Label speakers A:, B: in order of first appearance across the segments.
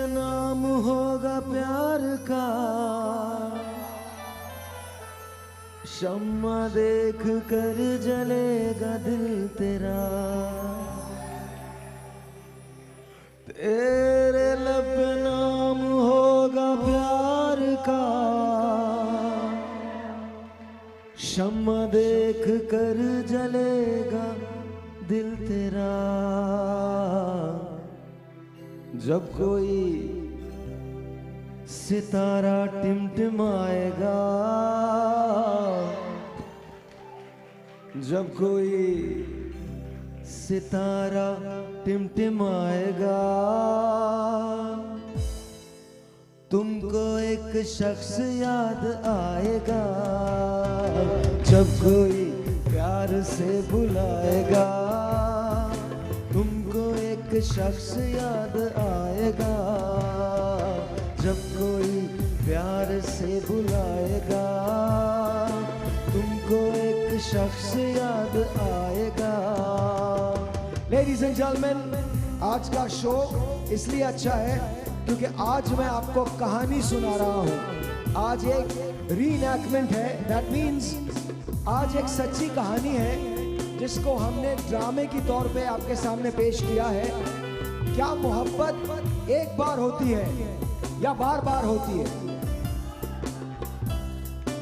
A: नाम होगा प्यार का, शम्मा देख कर जलेगा दिल तेरा। तेरे लब पे नाम होगा प्यार का, शम्मा देख कर जलेगा दिल तेरा। जब कोई सितारा टिमटिमाएगा, जब कोई सितारा टिमटिमाएगा, तुमको एक शख्स याद आएगा। जब कोई प्यार से बुलाएगा, तुमको एक शख्स याद आएगा। जब कोई प्यार से बुलाएगा, तुमको एक शख्स याद आएगा।
B: लेडीज एंड जेंटलमैन, आज का शो इसलिए अच्छा है क्योंकि आज मैं आपको कहानी सुना रहा हूँ। आज एक रीइनैक्टमेंट है, दैट मीन्स आज एक सच्ची कहानी है जिसको हमने ड्रामे की तौर पे आपके सामने पेश किया है। क्या मोहब्बत एक बार होती है या बार बार होती है?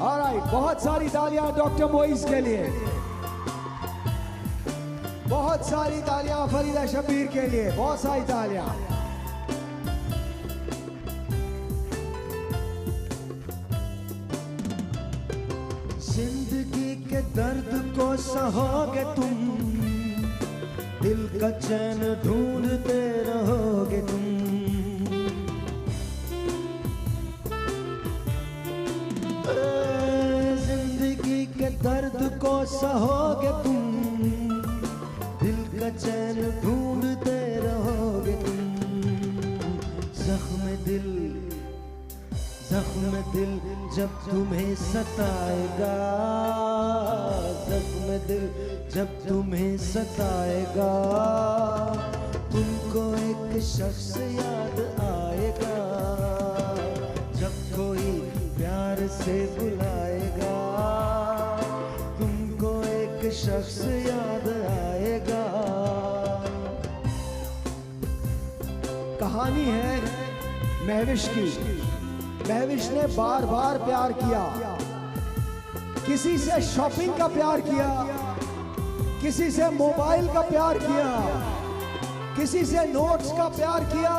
B: ऑलराइट, बहुत सारी तालियां डॉक्टर मोइज के लिए, बहुत सारी तालियां फरीदा शब्बीर के लिए, बहुत सारी तालियां।
A: जिंदगी के दर्द को सहोगे तुम, दिल का चैन ढूंढते रहोगे तुम। जिंदगी के दर्द को सहोगे तुम, दिल का चैन ढूंढते रहोगे तुम। जख्म दिल जब तुम्हें सताएगा, जख्म दिल जब तुम्हें सताएगा, तुमको एक शख्स याद आएगा। जब कोई प्यार से बुलाएगा, तुमको एक शख्स याद आएगा।
B: कहानी है महविश की। महविश ने बार बार प्यार किया, किसी से शॉपिंग का प्यार किया, किसी से मोबाइल का प्यार किया, किसी से नोट्स का प्यार किया,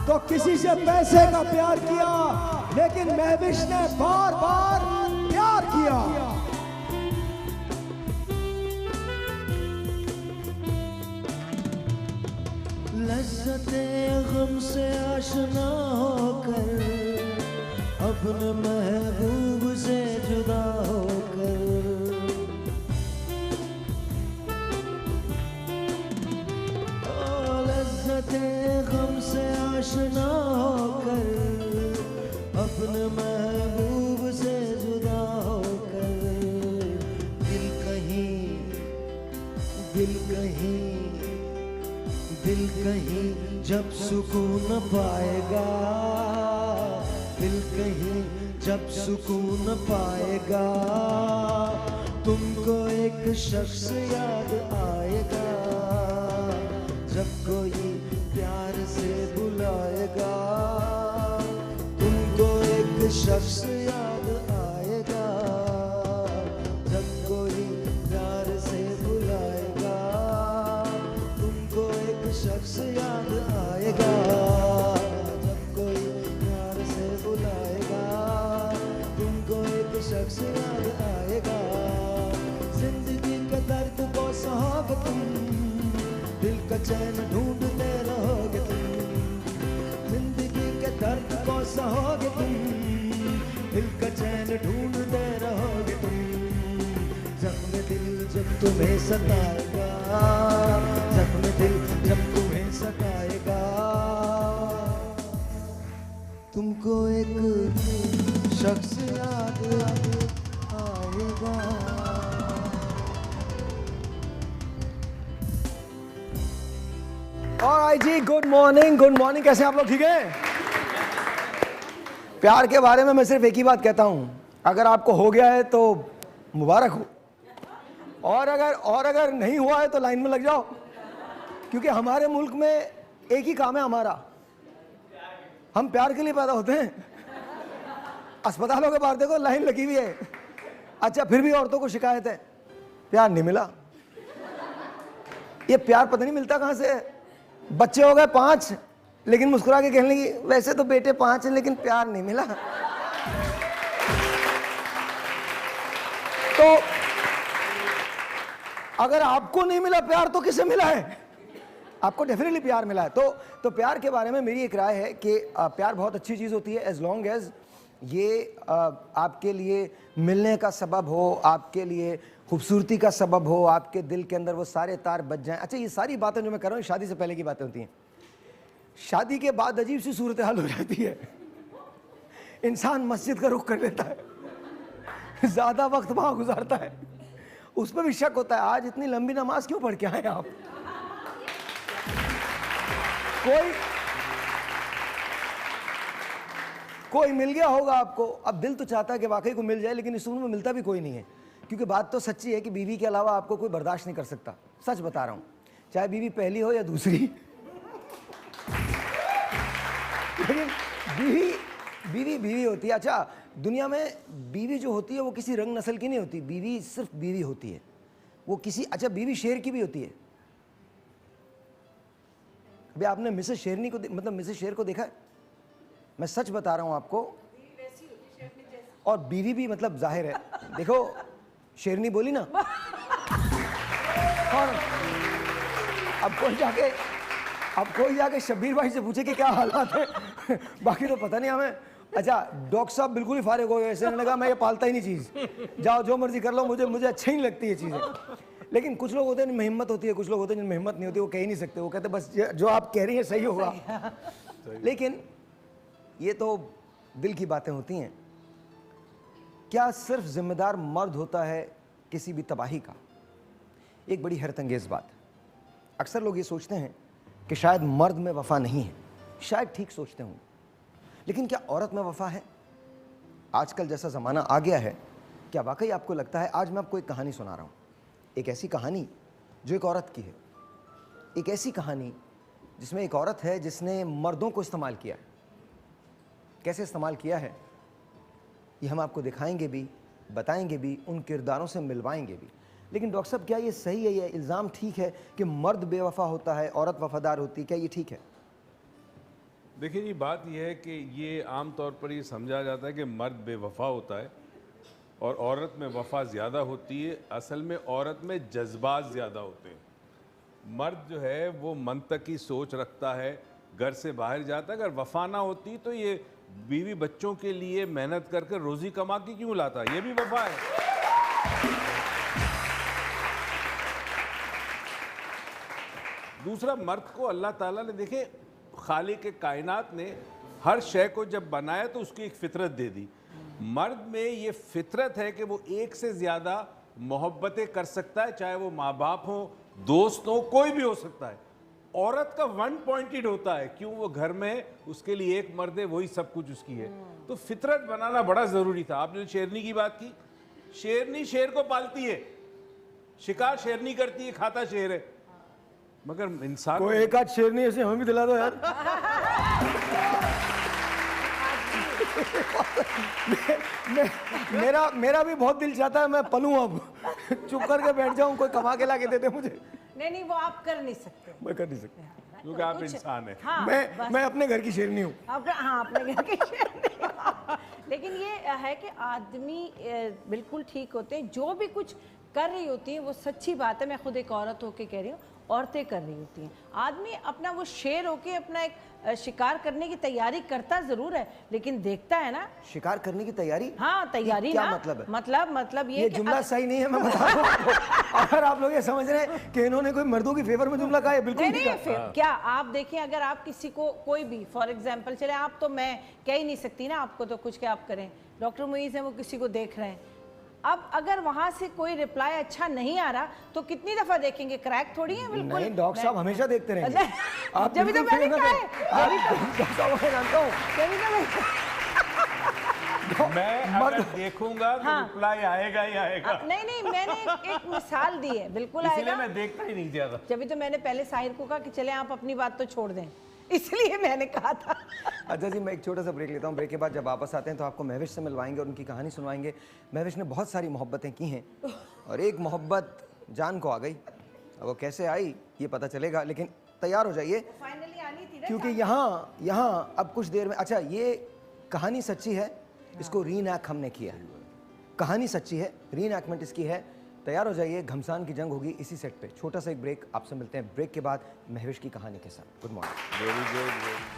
B: तो किसी से पैसे का प्यार किया, लेकिन महविश ने बार बार प्यार किया।
A: लज़्ज़ते गम से आशना होकर, अपने महबूब से जुदा होकर। लज़्ज़ते गम से आशना होकर, अपने महबूब से जुदा होकर। दिल कहीं जब सुकून पाएगा, दिल कहीं जब सुकून पाएगा, तुमको एक शख्स याद आएगा। जब कोई प्यार से बुलाएगा, तुमको एक शख्स याद आएगा। जब कोई प्यार से बुलाएगा, तुमको एक शख्स याद आएगा। जब कोई प्यार से बुलाएगा, तुमको एक शख्स याद आएगा। जिंदगी के दर्द को सहोगे तुम, दिल का चैन ढूंढते रहोगे तुम। जिंदगी के दर्द को सहोगे तुम, दिल का चैन ढूंढते रहोगे तुम। जख्म दिल जब तुम्हें सताएगा, जख्म दिल जब तुम्हें सताएगा, तुमको एक शख्स याद आएगा।
B: ऑलराइट जी, गुड मॉर्निंग। कैसे हैं आप लोग? ठीक है। प्यार के बारे में मैं सिर्फ एक ही बात कहता हूं, अगर आपको हो गया है तो मुबारक हो, और अगर नहीं हुआ है तो लाइन में लग जाओ, क्योंकि हमारे मुल्क में एक ही काम है हमारा, हम प्यार के लिए पैदा होते हैं। अस्पतालों के बाहर देखो लाइन लगी हुई है। अच्छा, फिर भी औरतों को शिकायत है प्यार नहीं मिला। ये प्यार पता नहीं मिलता कहां से है। बच्चे हो गए 5, लेकिन मुस्कुरा के कहने लगी वैसे तो बेटे 5 हैं लेकिन प्यार नहीं मिला। तो अगर आपको नहीं मिला प्यार तो किसे मिला है? आपको डेफिनेटली प्यार मिला है। तो प्यार के बारे में मेरी एक राय है कि प्यार बहुत अच्छी चीज होती है, एज लॉन्ग एज ये आपके लिए मिलने का सबब हो, आपके लिए खूबसूरती का सबब हो, आपके दिल के अंदर वो सारे तार बज जाएं। अच्छा, ये सारी बातें जो मैं कर रहा हूँ शादी से पहले की बातें होती हैं। शादी के बाद अजीब सी सूरत हाल हो जाती है, इंसान मस्जिद का रुख कर लेता है, ज्यादा वक्त वहां गुजारता है, उस पर भी शक होता है आज इतनी लंबी नमाज क्यों पढ़ के आए आप। कोई मिल गया होगा आपको, अब दिल तो चाहता है कि वाकई को मिल जाए, लेकिन इस उम्र में मिलता भी कोई नहीं है, क्योंकि बात तो सच्ची है कि बीवी के अलावा आपको कोई बर्दाश्त नहीं कर सकता। सच बता रहा हूं, चाहे बीवी पहली हो या दूसरी। लेकिन बीवी होती है। अच्छा, दुनिया में बीवी जो होती है वो किसी रंग नस्ल की नहीं होती, बीवी सिर्फ बीवी होती है वो किसी। अच्छा, बीवी शेर की भी होती है। अभी आपने मिसेस शेरनी को मतलब मिसेस शेर को देखा है? मैं सच बता रहा हूं आपको। और बीवी भी मतलब जाहिर है, देखो शेरनी बोली ना, और अब कोई जाके शब्बीर भाई से पूछे कि क्या हालात है। बाकी तो पता नहीं हमें। अच्छा, डॉक्टर साहब बिल्कुल ही फारिग हो गए, ऐसे लगा मैं ये पालता ही नहीं चीज, जाओ जो मर्जी कर लो, मुझे अच्छी नहीं लगती ये चीजें। लेकिन कुछ लोग होते हैं जिनमें हिम्मत होती है, कुछ लोग होते हैं जिनमें हिम्मत नहीं होती, वो कह ही नहीं सकते, वो कहते बस जो आप कह रही हैं सही होगा। लेकिन ये तो दिल की बातें होती हैं। क्या सिर्फ जिम्मेदार मर्द होता है किसी भी तबाही का? एक बड़ी हैरतअंगेज बात। अक्सर लोग ये सोचते हैं कि शायद मर्द में वफा नहीं है, शायद ठीक सोचते हों, लेकिन क्या औरत में वफा है? आजकल जैसा ज़माना आ गया है, क्या वाकई आपको लगता है? आज मैं आपको एक कहानी सुना रहा हूँ, एक ऐसी कहानी जो एक औरत की है, एक ऐसी कहानी जिसमें एक औरत है जिसने मर्दों को इस्तेमाल किया है। कैसे इस्तेमाल किया है ये हम आपको दिखाएंगे भी, बताएंगे भी, उन किरदारों से मिलवाएंगे भी। लेकिन डॉक्टर साहब, क्या ये सही है, ये इल्ज़ाम ठीक है कि मर्द बेवफा होता है, औरत वफादार होती है? क्या ये ठीक है?
C: देखिए जी, बात यह है कि ये आम तौर पर ये समझा जाता है कि मर्द बेवफा होता है और औरत में वफा ज़्यादा होती है। असल में औरत में जज्बात ज़्यादा होते हैं। मर्द जो है वो मंतकी सोच रखता है, घर से बाहर जाता है। अगर वफा ना होती तो ये बीवी बच्चों के लिए मेहनत करके रोज़ी कमा के क्यों लाता? ये भी वफा है। दूसरा, मर्द को अल्लाह ताला ने, देखे खालिक के कायनात ने हर शय को जब बनाया तो उसकी एक फितरत दे दी। मर्द में ये फितरत है कि वो एक से ज़्यादा मोहब्बतें कर सकता है, चाहे वो माँ बाप हो, दोस्त हो, कोई भी हो सकता है। औरत का वन पॉइंटेड होता है, क्यों? वो घर में उसके लिए एक मर्द है, वही सब कुछ उसकी है। तो फितरत बनाना बड़ा ज़रूरी था। आपने शेरनी की बात की, शेरनी शेर को पालती है, शिकार शेरनी करती है, खाता शेर है, मगर इंसान
B: कोई एक आध शेरनी ऐसे हमें भी दिला दो यार। मेरा भी बहुत दिल चाहता है मैं पलूं, अब चुप करके बैठ जाऊं, कोई कमा के ला के दे दे मुझे।
D: नहीं, वो आप कर नहीं सकते।
B: मैं कर नहीं सकता,
C: क्योंकि आप इंसान है।
D: हाँ,
B: मैं अपने घर की शेरनी हूँ।
D: हाँ, अपने घर की शेरनी। लेकिन ये है कि आदमी बिल्कुल ठीक होते हैं, जो भी कुछ कर रही होती है वो सच्ची बात है। मैं खुद एक औरत होके कह रही हूँ, औरतें कर रही होती हैं। आदमी अपना वो शेर होके अपना एक शिकार करने की तैयारी करता जरूर है, लेकिन देखता है ना
B: शिकार करने की तैयारी।
D: हाँ, तैयारी
B: क्या
D: ना,
B: मतलब है?
D: मतलब
B: ये जुमला सही नहीं है, मैं बता रहा हूँ आपको। अगर आप लोग ये समझ रहे हैं कि इन्होंने कोई मर्दों की फेवर में जुमला कहा है, बिल्कुल
D: नहीं, क्या आप देखिए, अगर आप किसी को कोई भी, फॉर एग्जाम्पल, चले आप, तो मैं कह ही नहीं सकती ना आपको तो कुछ, क्या आप करें, डॉक्टर मुईज है, वो किसी को देख रहे हैं, अब अगर वहां से कोई रिप्लाई अच्छा नहीं आ रहा तो कितनी दफा देखेंगे, क्रैक थोड़ी है बिल्कुल।
B: नहीं डॉक्टर साहब हमेशा देखते रहेंगे। आप
D: जब भी तो मैंने कहा है,
B: डॉक्टर साहब मैं जानता हूँ।
D: जब भी तो
C: मैं अगर देखूंगा तो
D: हाँ।
C: रिप्लाई आएगा ही आएगा।
D: नहीं मैंने एक मिसाल दी है, बिल्कुल
C: इसलिए
D: आएगा।
C: मैं देखता ही नहीं ज्यादा।
D: जब भी तो मैंने पहले साहिर को कहा कि चले आप अपनी बात तो छोड़ दें, इसलिए मैंने कहा था।
B: अच्छा जी, मैं एक छोटा सा ब्रेक लेता हूँ। ब्रेक के बाद जब वापस आते हैं तो आपको महविश से मिलवाएंगे और उनकी कहानी सुनवाएंगे। महविश ने बहुत सारी मोहब्बतें की हैं और एक मोहब्बत जान को आ गई। अब वो कैसे आई ये पता चलेगा, लेकिन तैयार हो जाइए
D: फाइनली आनी थी ना,
B: क्योंकि यहाँ अब कुछ देर में। अच्छा, ये कहानी सच्ची है, इसको रीनैक हमने किया है। कहानी सच्ची है, रीनैकमेंट इसकी है। तैयार हो जाइए, घमसान की जंग होगी इसी सेट पे। छोटा सा एक ब्रेक, आपसे मिलते हैं ब्रेक के बाद महविश की कहानी के साथ। Good morning.
C: Very good.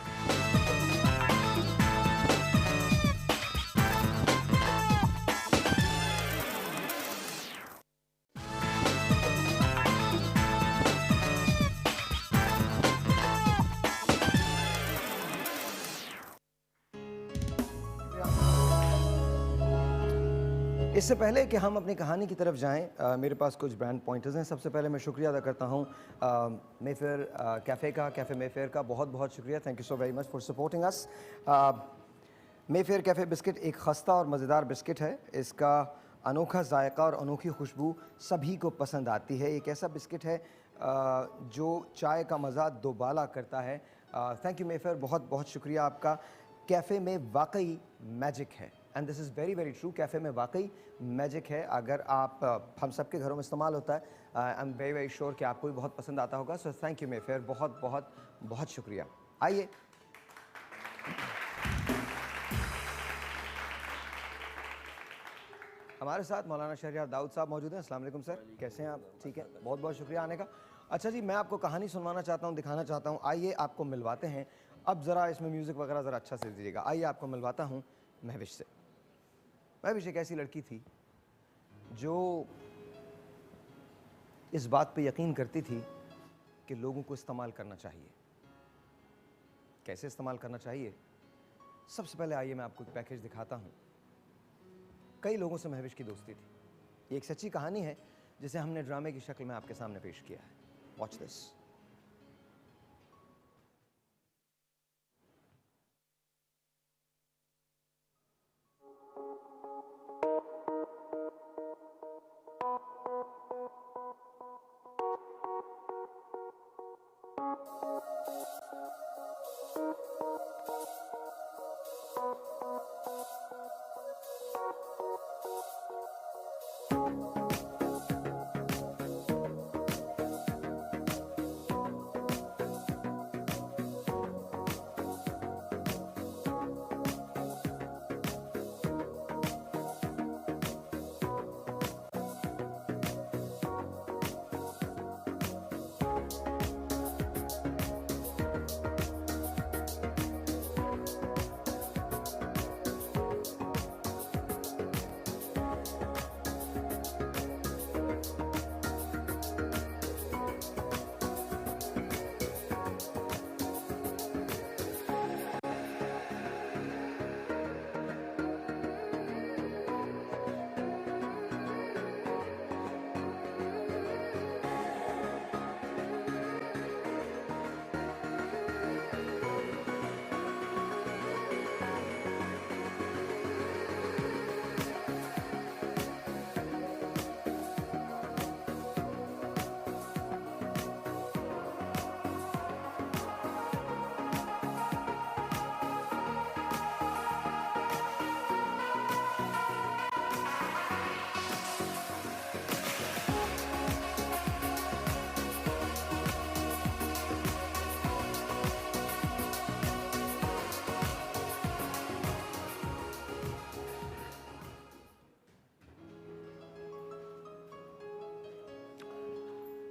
B: इससे पहले कि हम अपनी कहानी की तरफ जाएं, मेरे पास कुछ ब्रांड पॉइंटर्स हैं। सबसे पहले मैं शुक्रिया अदा करता हूं मेफेयर कैफ़े का, कैफ़े मेफेयर का बहुत बहुत शुक्रिया। Thank you so very much for supporting us. Mayfair cafe biscuit एक खस्ता और मज़ेदार बिस्किट है। इसका अनोखा जायका और अनोखी खुशबू सभी को पसंद आती है। एक ऐसा बिस्किट है जो चाय का मज़ा दोबाला करता है। थैंक यू मेफेयर, बहुत बहुत शुक्रिया आपका। कैफ़े में वाकई मैजिक है, and this is very very true. Cafe में वाकई मैजिक है। अगर आप हम सबके घरों में इस्तेमाल होता है। I am very very sure कि आपको भी बहुत पसंद आता होगा। सो थैंक यू मेफेयर, बहुत बहुत बहुत शुक्रिया। आइए हमारे साथ मौलाना शहरियार दाऊद साहब मौजूद हैं। अस्सलाम वालेकुम सर, कैसे हैं आप? ठीक है, बहुत बहुत शुक्रिया आने का। अच्छा जी, मैं आपको कहानी सुनवाना चाहता हूँ, दिखाना चाहता हूँ। आइए आपको मिलवाते हैं। अब ज़रा इसमें म्यूज़िक वगैरह ज़रा अच्छा से दीजिएगा। आइए आपको मिलवाता हूँ महविश से। महविश एक ऐसी लड़की थी जो इस बात पे यकीन करती थी कि लोगों को इस्तेमाल करना चाहिए। कैसे इस्तेमाल करना चाहिए? सबसे पहले आइए मैं आपको एक पैकेज दिखाता हूँ। कई लोगों से महविश की दोस्ती थी। ये एक सच्ची कहानी है जिसे हमने ड्रामे की शक्ल में आपके सामने पेश किया है। Watch this.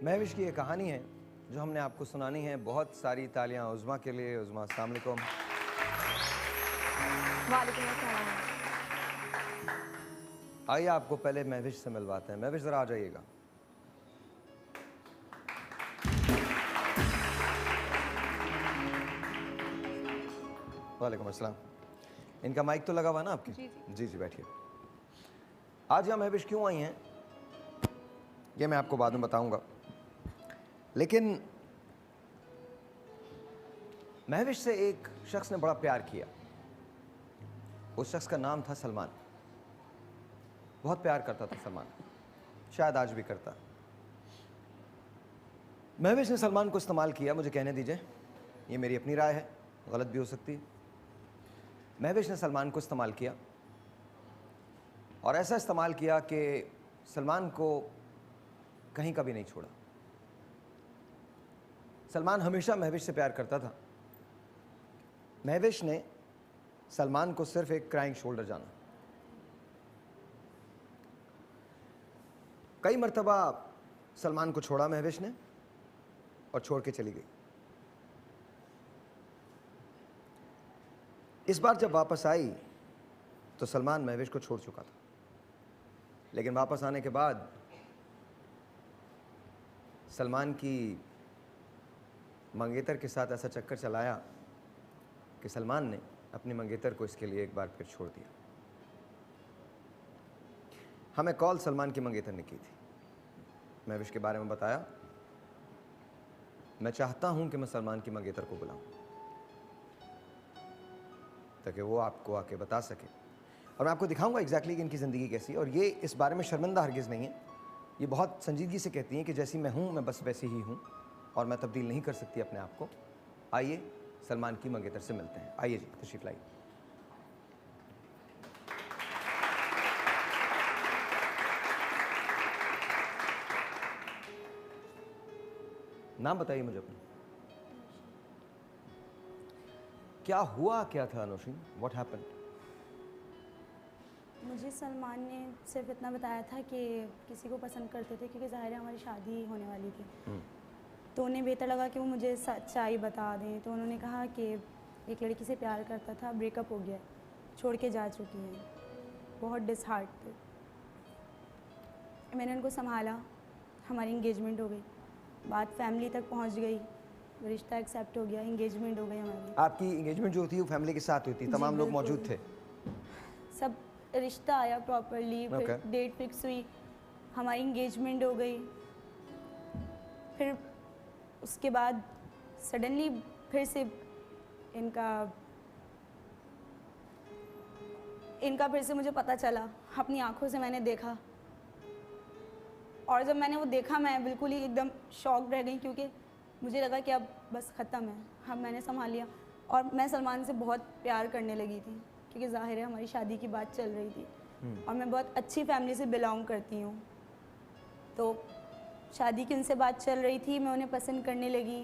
B: महविश की ये कहानी है जो हमने आपको सुनानी है। बहुत सारी तालियां उज़मा के लिए। उज़मा, अस्सलाम वालेकुम।
D: वालेकुम अस्सलाम।
B: आइए आपको पहले महविश से मिलवाते हैं। महविश ज़रा आ जाइएगा। वालेकुम अस्सलाम। इनका माइक तो लगा हुआ ना आपके? जी जी बैठिए। आज यहाँ महविश क्यों आई हैं ये मैं आपको बाद में बताऊंगा, लेकिन महविश से एक शख्स ने बड़ा प्यार किया। उस शख्स का नाम था सलमान। बहुत प्यार करता था सलमान, शायद आज भी करता। महविश ने सलमान को इस्तेमाल किया। मुझे कहने दीजिए, ये मेरी अपनी राय है, गलत भी हो सकती है। महविश ने सलमान को इस्तेमाल किया और ऐसा इस्तेमाल किया कि सलमान को कहीं का भी नहीं छोड़ा। सलमान हमेशा महविश से प्यार करता था। महविश ने सलमान को सिर्फ एक क्राइंग शोल्डर जाना। कई मर्तबा सलमान को छोड़ा महविश ने और छोड़ के चली गई। इस बार जब वापस आई तो सलमान महविश को छोड़ चुका था, लेकिन वापस आने के बाद सलमान की मंगेतर के साथ ऐसा चक्कर चलाया कि सलमान ने अपनी मंगेतर को इसके लिए एक बार फिर छोड़ दिया। हमें कॉल सलमान की मंगेतर ने की थी, महविश के बारे में बताया। मैं चाहता हूं कि मैं सलमान की मंगेतर को बुलाऊं ताकि वो आपको आके बता सके, और मैं आपको दिखाऊंगा एग्जैक्टली कि इनकी ज़िंदगी कैसी है। और ये इस बारे में शर्मिंदा हरगिज़ नहीं है, ये बहुत संजीदगी से कहती हैं कि जैसी मैं हूं मैं बस वैसी ही हूं और मैं तब्दील नहीं कर सकती अपने आप को। आइए सलमान की मंगेतर से मिलते हैं। आइए जी, तशरीफ लाइए। नाम बताइए मुझे अपना। क्या हुआ क्या था अनोशी? What happened?
E: मुझे सलमान ने सिर्फ इतना बताया था कि किसी को पसंद करते थे, क्योंकि ज़ाहिर है हमारी शादी होने वाली थी। तो उन्हें बेहतर लगा कि वो मुझे सच्चाई बता दें। तो उन्होंने कहा कि एक लड़की से प्यार करता था, ब्रेकअप हो गया, छोड़ के जा चुकी हैं, बहुत डिसहार्ट थे। मैंने उनको संभाला, हमारी इंगेजमेंट हो गई, बात फैमिली तक पहुंच गई, रिश्ता एक्सेप्ट हो गया, इंगेजमेंट हो गई हमारी।
B: आपकी इंगेजमेंट जो होती है वो फैमिली के साथ होती है, तमाम लोग मौजूद थे?
E: सब रिश्ता आया प्रॉपरली, फिर डेट फिक्स हुई, हमारी इंगेजमेंट हो गई। फिर उसके बाद सडनली फिर से इनका फिर से मुझे पता चला, अपनी आंखों से मैंने देखा। और जब मैंने वो देखा मैं बिल्कुल ही एकदम शॉक रह गई, क्योंकि मुझे लगा कि अब बस ख़त्म है। हम मैंने संभाल लिया और मैं सलमान से बहुत प्यार करने लगी थी, क्योंकि ज़ाहिर है हमारी शादी की बात चल रही थी और मैं बहुत अच्छी फैमिली से बिलोंग करती हूँ। तो शादी की उनसे बात चल रही थी, मैं उन्हें पसंद करने लगी,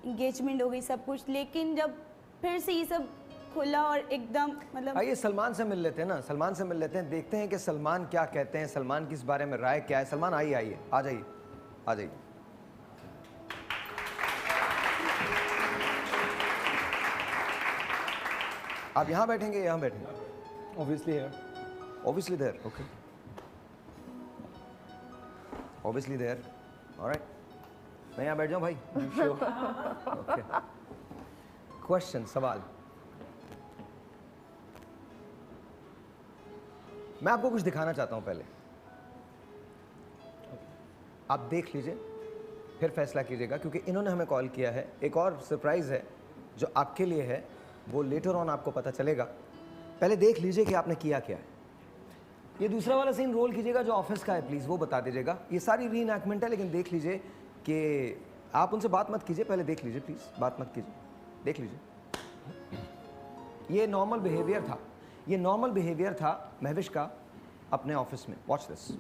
E: इंगेजमेंट हो गई, सब कुछ। लेकिन जब फिर से ये सब खुला और एकदम मतलब।
B: आइए सलमान से मिल लेते हैं ना, सलमान से मिल लेते हैं, देखते हैं कि सलमान क्या कहते हैं, सलमान की इस बारे में राय क्या है। सलमान आइए, आइए, आ जाइए, आ जाइए। आप यहाँ बैठेंगे, यहाँ बैठेंगे?
F: Obviously here.
B: Obviously there, okay. Obviously there, all right. मैं यहाँ बैठ जाऊँ भाई? Sure. Okay. Question, सवाल। मैं आपको कुछ दिखाना चाहता हूँ पहले, आप देख लीजिए, फिर फैसला कीजिएगा, क्योंकि इन्होंने हमें कॉल किया है। एक और सरप्राइज़ है जो आपके लिए है, वो लेटर ऑन आपको पता चलेगा। पहले देख लीजिए कि आपने किया क्या है। ये दूसरा वाला सीन रोल कीजिएगा जो ऑफिस का है, प्लीज़ वो बता दीजिएगा। ये सारी रीइनैक्टमेंट है, लेकिन देख लीजिए कि आप उनसे बात मत कीजिए, पहले देख लीजिए, प्लीज़ बात मत कीजिए, देख लीजिए। ये नॉर्मल बिहेवियर था, ये नॉर्मल बिहेवियर था महविश का अपने ऑफिस में। Watch this.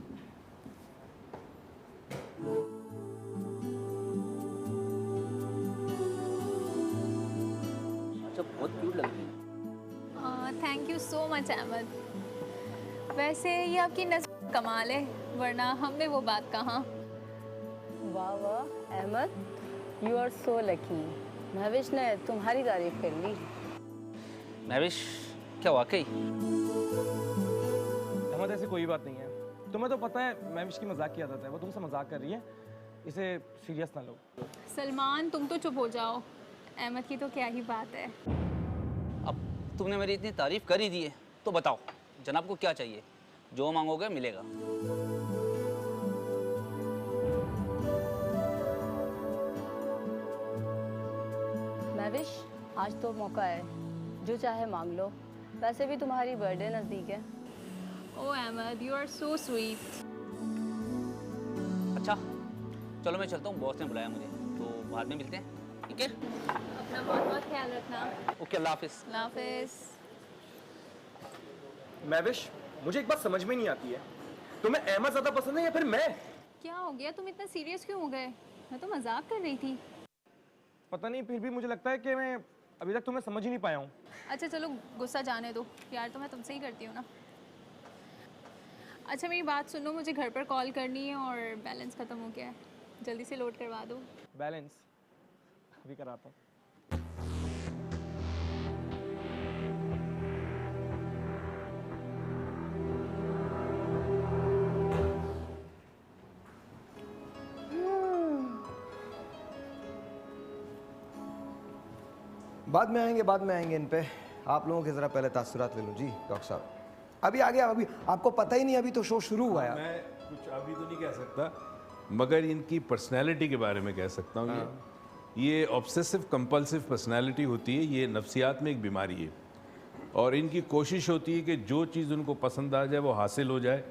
G: अच्छा, बहुत क्यूट लग रही है।
H: Thank you so much Ahmed. वैसे ये आपकी नज़र कमाल है, वरना हम में वो बात कहाँ।
I: वाह वाह Ahmed, you are so lucky. Mahvish ने तुम्हारी तारीफ कर ली।
G: महविश, क्या वाकई?
F: अहमद, ऐसी कोई बात नहीं है। तुम्हें तो पता है महविश की मजाक की आदत है, वो तुमसे मजाक कर रही है, इसे सीरियस ना लो।
H: सलमान तुम तो चुप हो जाओ, अहमद की तो क्या ही बात है।
G: अब तुमने मेरी इतनी तारीफ कर ही दी है, तो बताओ जनाब को क्या चाहिए? जो मांगोगे मिलेगा।
I: महविश, आज तो मौका है, जो चाहे मांग लो। वैसे भी तुम्हारी बर्थडे नज़दीक है।
H: Oh Ahmad, you are so sweet.
G: अच्छा चलो मैं चलता हूँ, बॉस ने बुलाया मुझे, तो बाद में मिलते हैं, ठीक है?
H: अपना बहुत बहुत ख्याल रखना।
G: ओके, अल्लाह हाफिज़।
H: अल्लाह हाफिज़।
F: महविश, मुझे एक बात समझ में नहीं आती है, तुम्हें अहमद ज़्यादा पसंद है या फिर मैं?
H: क्या हो गया, तुम इतना सीरियस क्यों हो गए? मैं तो मजाक कर रही थी।
F: पता नहीं, फिर भी मुझे लगता है कि मैं अभी तक तुम्हें समझ ही नहीं पाया हूँ।
H: अच्छा चलो गुस्सा जाने दो, प्यार तो मैं तुमसे ही करती हूँ ना। अच्छा मेरी बात सुनो, मुझे घर पर कॉल करनी है और बैलेंस ख़त्म हो गया है, जल्दी से लोड करवा दो।
F: बैलेंस अभी कराता हूँ।
B: बाद में आएंगे इन पे। आप लोगों के ज़रा पहले तासुरात ले लो जी डॉक्टर साहब। अभी आ गया, अभी आपको पता ही नहीं, अभी तो शो शुरू हुआ है।
C: मैं कुछ अभी तो नहीं कह सकता, मगर इनकी पर्सनैलिटी के बारे में कह सकता हूँ। ये ऑब्सेसिव कंपल्सिव पर्सनैलिटी होती है, ये नफ्सियात में एक बीमारी है, और इनकी कोशिश होती है कि जो चीज़ उनको पसंद आ जाए वो हासिल हो जाए,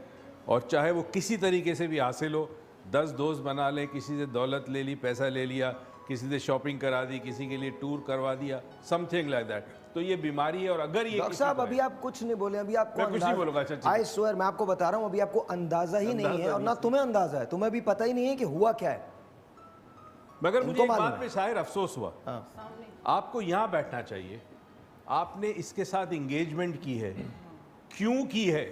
C: और चाहे वो किसी तरीके से भी हासिल हो। 10 दोस्त बना लें, किसी से दौलत ले ली, पैसा ले लिया, किसी से शॉपिंग करा दी, किसी के लिए टूर करवा दिया, समथिंग लाइक दैट। तो ये बीमारी है। और अगर ये
B: डॉक्टर साहब अभी आप कुछ नहीं बोले, अभी आपको
C: मैं कुछ नहीं बोलूंगा। अच्छा
B: आई स्वेयर, मैं आपको बता रहा हूँ, अभी आपको अंदाजा ही नहीं है, और ना तुम्हें अंदाजा है, तुम्हें भी पता ही नहीं है कि हुआ क्या है।
C: मगर मुझे एक बात पे शायद अफसोस हुआ, आपको यहाँ बैठना चाहिए। आपने इसके साथ इंगेजमेंट की है, क्यों की है?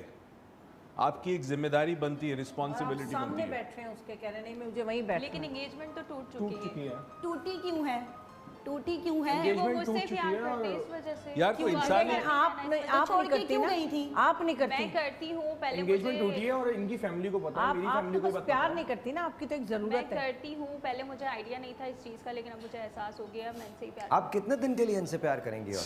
C: आपकी एक जिम्मेदारी बनती है, रिस्पॉन्सिबिलिटी बनती
D: सामने
C: है।
D: बैठ रहे हैं उसके, कह रहे नहीं मैं मुझे वहीं बैठ।
H: लेकिन एंगेजमेंट तो टूट चुकी है।
E: टूटी क्यों है? टूटी क्यों है?
H: वो मुझसे प्यार करते इस वजह से।
C: यार तो इंसान ही
D: आप नहीं करती ना, आप नहीं करती।
H: मैं करती हूँ, पहले
F: एंगेजमेंट टूटी है और इनकी फैमिली को पता है, मेरी फैमिली को
D: बस
F: पता
D: प्यार
F: है।
D: नहीं करती ना, आपकी तो एक
H: मैं
D: जरूरत है।
H: करती हूँ, पहले मुझे आइडिया नहीं था इस चीज़ का, लेकिन अब मुझे एहसास हो गया, मैं इनसे ही प्यार
B: आप कितने दिन के लिए इनसे प्यार करेंगी? और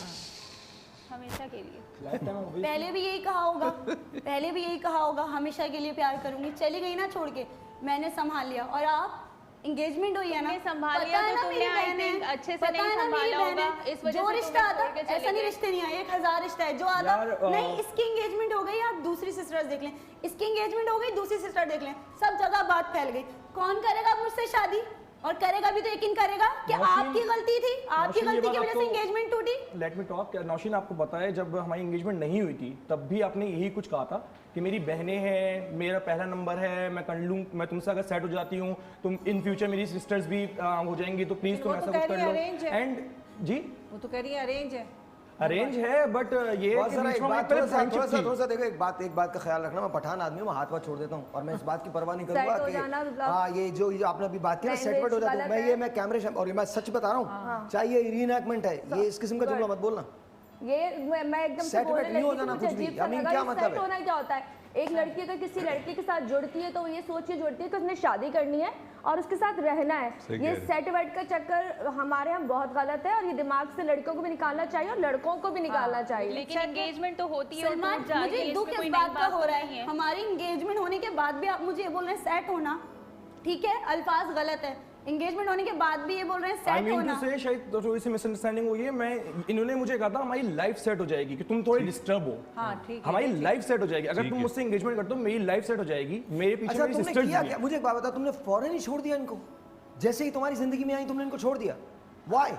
H: हमेशा के लिए।
E: पहले भी यही कहा होगा, पहले भी यही कहा होगा, हमेशा के लिए प्यार करूंगी। चली गई ना छोड़ के, मैंने संभाल लिया। और आप एंगेजमेंट हुई है ना,
H: संभाल लिया तो तुमने आई थिंक अच्छे से नहीं संभाला होगा, इस वजह
E: जो
H: से
E: रिश्ता आता, ऐसा नहीं रिश्ते नहीं आए, 1000 रिश्ता है जो आता नहीं। इसकी एंगेजमेंट हो गई, आप दूसरी सिस्टर्स देख लें, इसकी एंगेजमेंट हो गई, दूसरी सिस्टर देख लें, सब जगह बात फैल गई। कौन करेगा मुझसे शादी? और करेगा भी तो यकीन करेगा कि आपकी गलती थी, आपकी गलती की वजह से एंगेजमेंट टूटी।
F: Let me talk. नौशीन, आपको पता है जब हमारी एंगेजमेंट नहीं हुई थी तब भी आपने यही कुछ कहा था कि मेरी बहनें हैं, मेरा पहला नंबर है, मैं कर लूँ, मैं तुमसे अगर सेट हो जाती हूँ, तुम इन फ्यूचर मेरी सिस्टर्स भी हो जाएंगी, तो प्लीज तुम ऐसा कुछ कर लो। एंड जी,
D: वो तो कह रही है अरेंज है।
F: अरेंज है, बट ये
B: बहुत सारा एक बात, थोड़ा सा देखो, एक बात का ख्याल रखना। मैं पठान आदमी हूँ, हाथ छोड़ देता हूँ, और मैं इस बात की परवाह नहीं करूंगा कि हाँ ये जो आपने अभी बात की ना, सेटमेंट हो जाता है। मैं कैमरे और मैं सच बता रहा हूँ, चाहे ये रीएनैक्टमेंट है, ये इस किस्म का जुमला मत बोलना।
I: ये मैं एकदम
B: सेटमेंट नहीं हो जाना कुछ भी। आई मीन क्या मतलब है?
I: होना क्या होता है? एक लड़की अगर किसी लड़के के साथ जुड़ती है तो वो ये सोच के जुड़ती है कि उसने शादी करनी है और उसके साथ रहना है। ये सेट वेट का चक्कर हमारे यहाँ बहुत गलत है, और ये दिमाग से लड़कों को भी निकालना चाहिए और लड़कों को भी निकालना चाहिए।
H: लेकिन एंगेजमेंट तो होती है।
E: सलमान, मुझे दुख इस बात का हो रहा है, हमारी एंगेजमेंट होने के बाद भी आप मुझे ये बोल रहे हैं सेट होना। ठीक है, अल्फाज गलत है, एंगेजमेंट होने के बाद भी ये बोल रहे हैं सेट होना।
F: से शायद थोड़ी सी मिसअंडरस्टैंडिंग हुई है। मैं इन्होंने मुझे कहा था हमारी लाइफ सेट हो जाएगी, कि तुम थोड़ी डिस्टर्ब हो।
D: हाँ, ठीक है,
F: हमारी लाइफ सेट हो जाएगी अगर तुम मुझसे एंगेजमेंट करते हो, मेरी लाइफ सेट हो जाएगी। मेरे पीछे
B: अच्छा,
F: मेरी
B: तुमने
F: सिस्टर्स
B: किया
F: भी
B: क्या?
F: हैं।
B: मुझे एक बात बता, तुमने फौरन ही छोड़ दिया इनको? जैसे ही तुम्हारी जिंदगी में आई तुमने इनको छोड़ दिया? व्हाई?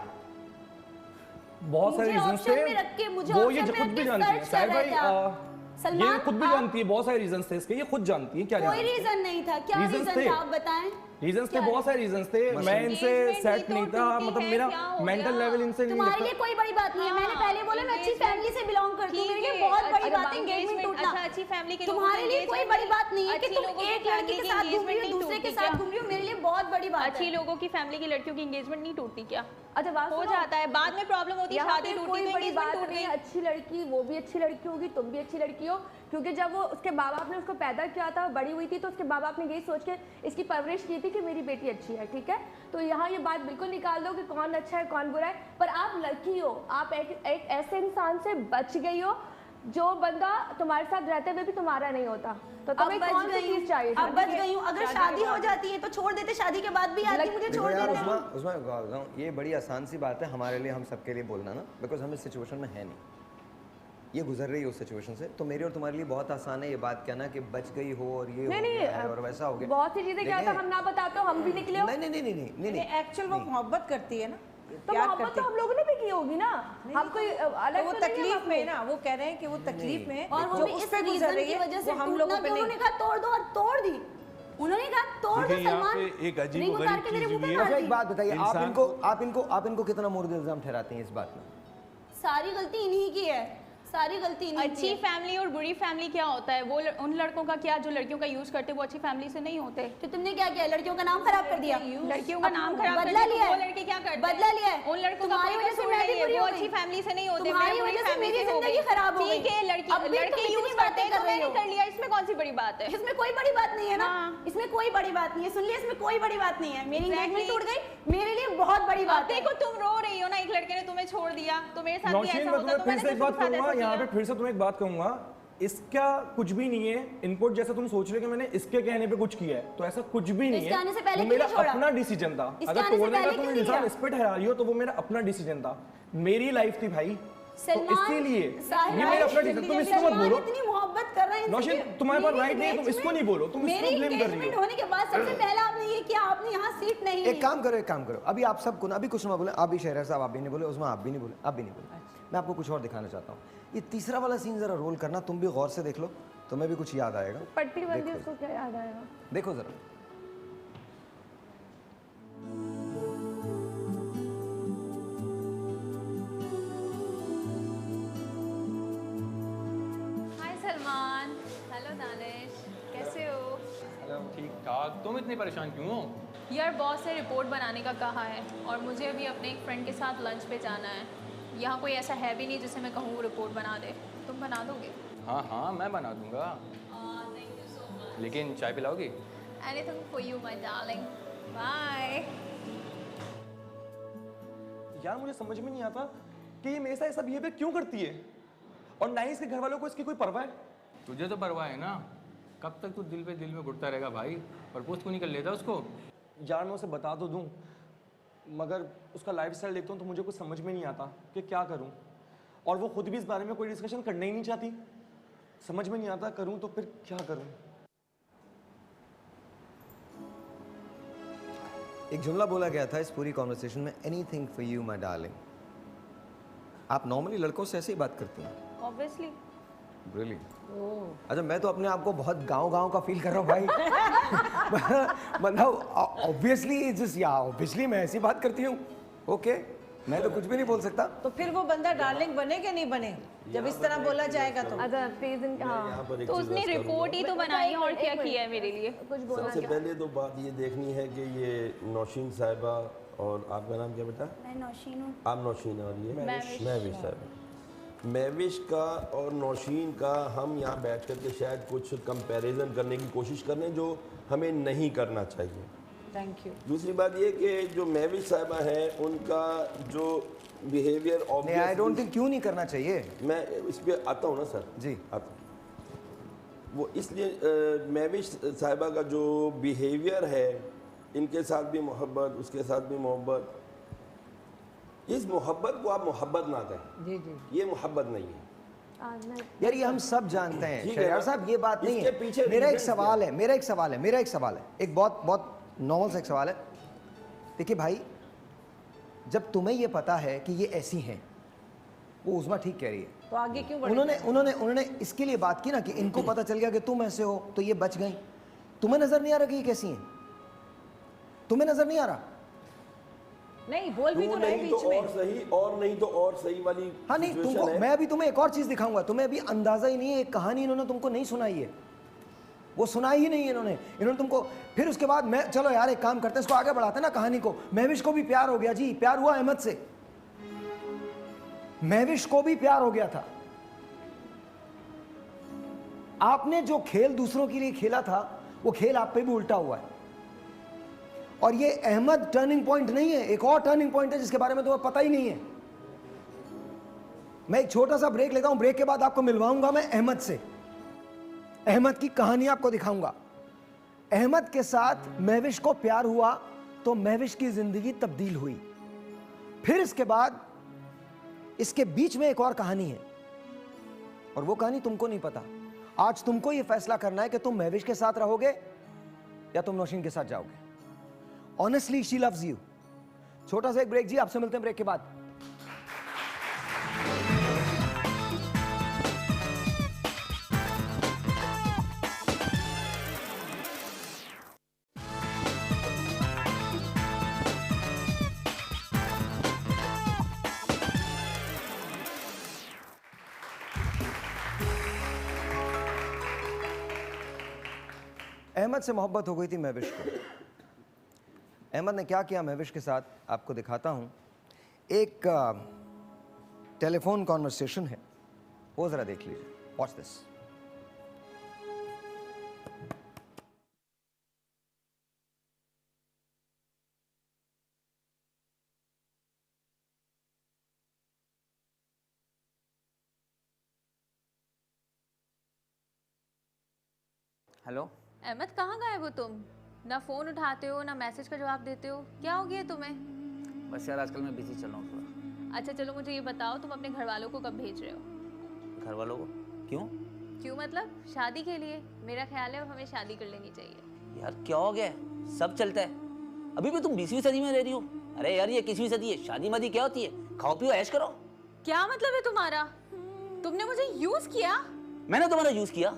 F: बहुत सारे रीजंस थे, वो ये खुद भी जानती है। साहिब भाई ये खुद भी जानती है, बहुत सारे रीजंस थे इसके, ये खुद जानती है क्या
E: कोई रीजन नहीं था। क्या रीजन था आप बताएं?
F: रीजंस थे, बहुत सारे रीजंस थे। मैं इनसे सेट नहीं था, मतलब मेरा मेंटल लेवल इनसे नहीं
E: तुम्हारे लिए कोई बड़ी बात नहीं है। मैंने पहले बोला मैं अच्छी फैमिली से बिलोंग करती हूँ, मेरे लिए बहुत बड़ी बात है एंगेजमेंट टूटना।
H: अच्छी फैमिली के
E: तुम्हारे लिए कोई बड़ी बात नहीं है कि तुम एक लड़की के साथ घूम रही हो, दूसरे के साथ घूम रही हो, मेरे लिए बहुत बड़ी बात है।
H: अच्छी लोगों की फैमिली की लड़कियों की एंगेजमेंट नहीं टूटती क्या?
I: अच्छा, बात
H: हो जाता है, बाद में प्रॉब्लम होती है, शादी टूटी
I: कोई
H: तो
I: बड़ी बात
H: एंगेजमेंट टूट
I: नहीं।
H: गई।
I: अच्छी लड़की, वो भी अच्छी लड़की होगी, तुम भी अच्छी लड़की हो, क्योंकि जब वो उसके माँ बाप ने उसको पैदा किया था, बड़ी हुई थी, तो उसके माँ बाप ने यही सोच के इसकी परवरिश की थी कि मेरी बेटी अच्छी है। ठीक है, तो यहाँ ये बात बिल्कुल निकाल दो कि कौन अच्छा है कौन बुरा है। पर आप लड़की हो, आप एक ऐसे इंसान से बच गई हो जो बंदा तुम्हारे साथ रहते हुए भी तुम्हारा नहीं होता, तो तुम्हें कौन सी चीज चाहिए?
E: अब बच गई हूँ। अगर शादी हो जाती है तो छोड़ देते, शादी के बाद भी आती मुझे छोड़ देते।
J: उसमें ये बड़ी आसान सी बात है हमारे लिए, हम सबके लिए बोलना ना, बिकॉज हम इस सिचुएशन में है नहीं, ये गुजर रही है उस सिचुएशन से, तो मेरे और तुम्हारे लिए बहुत आसान है ये बात कहना कि बच गई हो और ये
I: नहीं,
J: हो गया है और वैसा हो गया।
I: बहुत सी चीजें क्या होता है हम ना बताते हो, हम भी निकले हो।
J: नहीं,
D: एक्चुअल वो मोहब्बत करती है ना,
I: तो मोहब्बत तो हम लोगों ने भी की होगी ना, हम कोई अलग
D: वो
I: तो नहीं है
D: तकलीफ
I: हम
D: में
I: लोग।
D: ना, वो कह रहे हैं कि वो तकलीफ में
E: और वो भी इस रीजन की वजह से
D: हम लोगों पे
E: उन्होंने कहा तोड़ दो और तोड़ दी। उन्होंने कहा तोड़ दो।
C: देखिए, यहाँ
E: सलमान
C: पे एक अजीब
E: रिंग
C: व
E: उतार
C: गरीब
E: के मेरे
C: चीज़
E: मुंह पे
C: हुई है।
E: मार
J: अच्छा
E: दी।
J: एक बात बताइए,
C: इंसान
J: आप इनको कितना मोर्द इल्जाम ठहराती हैं इस बात में?
E: सारी गलती इन्हीं की है, सारी गलती इन्हीं की
H: अच्छी
E: है।
H: फैमिली और बुरी फैमिली क्या होता है? वो उन लड़कों का क्या जो लड़कियों का यूज करते हैं वो अच्छी फैमिली से नहीं होते।
E: तो तुमने क्या किया? लड़कियों का नाम खराब कर दिया।
H: लड़कियों का नाम खराब कर
E: बदला
H: दिया,
E: लिया
H: तो
E: है।
H: वो लड़के क्या करते हैं?
E: बदला लिया है।
H: उन लड़कों का
E: तुम्हारी
H: कोई
E: वजह से
H: कसूर
E: मैं भी
H: नहीं है,
E: बुरी
H: वो
E: हो
H: अच्छी
E: गई।
H: फैमिली से नहीं होते।
E: तुम्हारी
H: मैं बुरी
E: वजह से
H: फैमिली
E: मेरी
H: से हो
E: जिंदगी
H: गई।
E: खराब हो गई।
H: ठीक है,
E: अब भी
H: लड़के
E: तुम
H: यूज
E: इतनी
H: करते
E: बातें
H: हैं
E: कर
H: तो
E: रही
H: मैंने
E: हो।
H: कर लिया, इसमें कौन सी बड़ी बात है?
E: इसमें कोई बड़ी बात नहीं है ना,
H: हाँ।
E: इसमें कोई बड़ी बात नहीं है। सुन लिया, इसमें कोई बड़ी बात नहीं है। मेरी
H: Exactly.
E: एंगेजमेंट टूट गई, मेरे लिए बहुत बड़ी
H: अब
E: बात है।
H: देखो तुम रो रही हो ना, एक लड़के ने तुम्हें छोड़ दिया, तो मेरे साथ भी
F: नौशीन,
H: ऐसा
F: मैं
H: होता
F: तुम्हें
H: तो
F: फिर से एक बात कहूंगा, यहाँ पे
H: मैंने
F: फिर से तुम्हें एक बात कहूंगा, इसका कुछ भी नहीं है इनपुट जैसा तुम सोच रहे हो कि मैंने इसके कहने पे कुछ किया है, तो ऐसा कुछ भी नहीं
E: इसके आने से
F: है।
E: पहले
F: वो
E: क्यों
F: मेरा
E: नहीं छोड़ा?
F: अपना डिसीजन था।
E: इसके
F: अगर
E: आने से
F: तोड़ने का
E: पहले
F: तुम
E: क्यों नहीं
F: इल्जाम
E: किया?
F: इस पे ठहरा रही हो तो वो मेरा अपना डिसीजन था, मेरी लाइफ थी भाई, तो इसीलिए ये मेरा अपना डिसीजन। तुम इसको मत बोलो
E: इतनी मोहब्बत कर रहे हैं
F: नौशीन,
E: इनसे।
F: तुम्हारे पास
E: मेरी
F: राइट नहीं है, तुम इसको नहीं बोलो, तुम इसको
E: मेरी
F: ब्लेम कर रही
E: engagement
F: हो।
E: होने के बाद सबसे पहले आपने ये किया, आपने यहाँ सीट नहीं
J: एक काम करो, अभी आप सबको ना, अभी कुछ ना बोले, आप भी शहर साहब आप भी नहीं बोले, उसमें आप भी नहीं बोले, आप भी नहीं बोले। मैं आपको कुछ और दिखाना चाहता हूँ, ये तीसरा वाला सीन जरा रोल करना, तुम भी गौर से देख लो, तुम्हें भी कुछ याद आएगा।
I: पट्टी बंदी उसको क्या याद आएगा?
J: देखो जरा।
H: हाय सलमान, हेलो दानिश, कैसे हो?
K: ठीक ठाक। तुम इतनी परेशान क्यों हो?
H: यार बॉस से रिपोर्ट बनाने का कहा है और मुझे अभी अपने एक फ्रेंड के साथ लंच पे जाना है। यहाँ कोई ऐसा है भी नहीं जिसे मैं कहूँ रिपोर्ट बना दे। तुम बना दोगे?
K: हाँ हाँ, मैं बना दूंगा,
H: थैंक यू सो मच।
K: लेकिन चाय पिलाओगी?
H: Anything for you my darling. Bye.
F: यार मुझे समझ में नहीं आता कि ये मेरे साथ ऐसा बिहेवियर क्यों करती है, और ना ही इसके घर वालों को इसकी कोई परवाह है।
K: तुझे तो परवाह है ना, कब तक तू दिल पे दिल में घुटता रहेगा भाई? प्रपोज क्यों नहीं कर लेता उसको?
F: यार मैं उसे बता तो दूं, मगर उसका लाइफस्टाइल देखता हूँ तो मुझे कुछ समझ में नहीं आता कि क्या करूँ, और वो खुद भी इस बारे में कोई डिस्कशन करना ही नहीं चाहती। समझ में नहीं आता करूँ तो फिर क्या करूँ।
J: एक जुमला बोला गया था इस पूरी कॉन्वर्सेशन में, anything for you my darling. आप नॉर्मली लड़कों से ऐसे ही बात करती हैं?
H: ऑब्वियसली।
J: रियली? अच्छा, मैं तो अपने आप को बहुत गांव का फील कर रहा हूँ भाई। मतलब ऑब्वियसली जस्ट ऑब्वियसली मैं ऐसी बात करती हूँ, ओके, मैं तो कुछ भी नहीं बोल सकता।
D: तो फिर वो बंदा डार्लिंग बने कि नहीं बने जब इस तरह बोला जाएगा तो?
I: अच्छा प्लीज हाँ,
H: तो उसने रिपोर्ट ही तो बनाई है और क्या किया है मेरे लिए?
I: कुछ बोलना
L: सबसे पहले तो बात ये देखनी है कि ये नौशीन साहिबा, और आपका नाम क्या बेटा?
E: मैं नौशीन हूँ।
L: आप नौशीन और ये
E: महविश
L: साहिबा। महविश का और नौशीन का हम यहाँ बैठ कर के शायद कुछ कंपैरिजन करने की कोशिश कर रहे हैं जो हमें नहीं करना चाहिए।
D: Thank you.
L: दूसरी बात ये कि जो महविश साहिबा है उनका जो बिहेवियर
J: आई डोंट थिंक क्यों नहीं करना चाहिए,
L: मैं इस पर आता हूँ ना सर
J: जी,
L: आता वो इसलिए महविश साहिबा का जो बिहेवियर है, इनके साथ भी मोहब्बत, उसके साथ भी मोहब्बत, इस मोहब्बत को आप मोहब्बत ना कहें।
D: जी जी,
L: ये मोहब्बत नहीं है
J: यार ये हम सब जानते हैं
L: ठीक है
J: शहर
L: ना?
J: साहब, ये बात नहीं
L: इसके
J: है।
L: पीछे
J: मेरा एक
L: reasons
J: सवाल है, मेरा एक सवाल है, एक बहुत नॉर्मल सा एक सवाल है। देखिए भाई, जब तुम्हें ये पता है कि ये ऐसी हैं, वो उस्मा ठीक कह रही है,
D: तो आगे क्यों बढ़े?
J: उन्होंने इसके लिए बात की ना कि इनको पता चल गया कि तुम ऐसे हो तो ये बच गई। तुम्हें नजर नहीं आ रहा कि ये कैसी हैं? तुम्हें नजर नहीं आ रहा?
D: नहीं, बोल भी तो रहे
L: नहीं
D: बीच
L: तो
D: में।
L: और सही, और नहीं तो और सही वाली
J: हाँ नहीं,
L: situation
J: तुमको
L: है।
J: मैं अभी तुम्हें एक और चीज दिखाऊंगा, तुम्हें अभी अंदाजा ही नहीं है, एक कहानी इन्होंने तुमको नहीं सुनाई है, वो सुनाई ही नहीं है इन्होंने तुमको। फिर उसके बाद मैं, चलो यार एक काम करते हैं, इसको आगे बढ़ाते हैं ना कहानी को। महविश को भी प्यार हो गया जी, प्यार हुआ अहमद से, महविश को भी प्यार हो गया था। आपने जो खेल दूसरों के लिए खेला था, वो खेल आप पे भी उल्टा हुआ है। और ये अहमद टर्निंग पॉइंट नहीं है, एक और टर्निंग पॉइंट है जिसके बारे में तुम्हें पता ही नहीं है। मैं एक छोटा सा ब्रेक लेता हूं, ब्रेक के बाद आपको मिलवाऊंगा मैं अहमद से। अहमद की कहानी आपको दिखाऊंगा। अहमद के साथ महविश को प्यार हुआ तो महविश की जिंदगी तब्दील हुई। फिर इसके बाद इसके बीच में एक और कहानी है और वो कहानी तुमको नहीं पता। आज तुमको ये फैसला करना है कि तुम महविश के साथ रहोगे या तुम नौशीन के साथ जाओगे। Honestly she loves you. छोटा सा एक ब्रेक जी, आपसे मिलते हैं ब्रेक के बाद। अहमद से मोहब्बत हो गई थी महविश को। अहमद ने क्या किया महविश के साथ आपको दिखाता हूं। एक टेलीफोन कॉन्वर्सेशन है, वो जरा देख लीजिए। Watch this.
G: हेलो
H: अहमद, कहाँ गए हो तुम? ना फ़ोन उठाते हो ना मैसेज का जवाब देते हो, क्या हो गया तुम्हें?
G: बस यार आजकल मैं बिजी चल रहा हूँ थोड़ा।
H: अच्छा चलो मुझे ये बताओ, तुम अपने घर वालों को कब भेज रहे हो?
G: घर वालों को? क्यों?
H: क्यों मतलब शादी के लिए। मेरा ख्याल है हमें शादी कर लेनी चाहिए।
G: यार क्या हो गया है? सब चलता है, अभी भी तुम 20वीं सदी में रह रही हो। अरे यार ये 21वीं सदी है, शादी मादी क्या होती है? खाओ पियो ऐश करो।
H: क्या मतलब है तुम्हारा? तुमने मुझे यूज किया?
G: मैंने तुम्हारा यूज किया?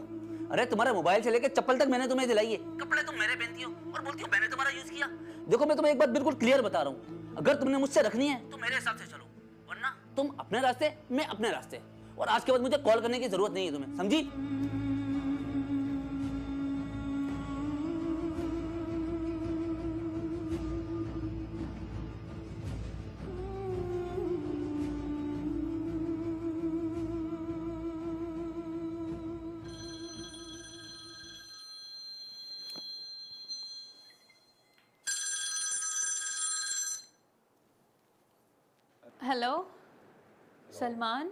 G: अरे तुम्हारे मोबाइल से लेकर चप्पल तक मैंने तुम्हें दिलाई है, कपड़े तुम मेरे पहनती हो और बोलती हो मैंने तुम्हारा यूज किया। देखो मैं तुम्हें एक बात बिल्कुल क्लियर बता रहा हूँ, अगर तुमने मुझसे रखनी है तो मेरे हिसाब से चलो, वरना तुम अपने रास्ते मैं अपने रास्ते। और आज के बाद मुझे कॉल करने की जरूरत नहीं है तुम्हें, समझी?
H: हेलो सलमान,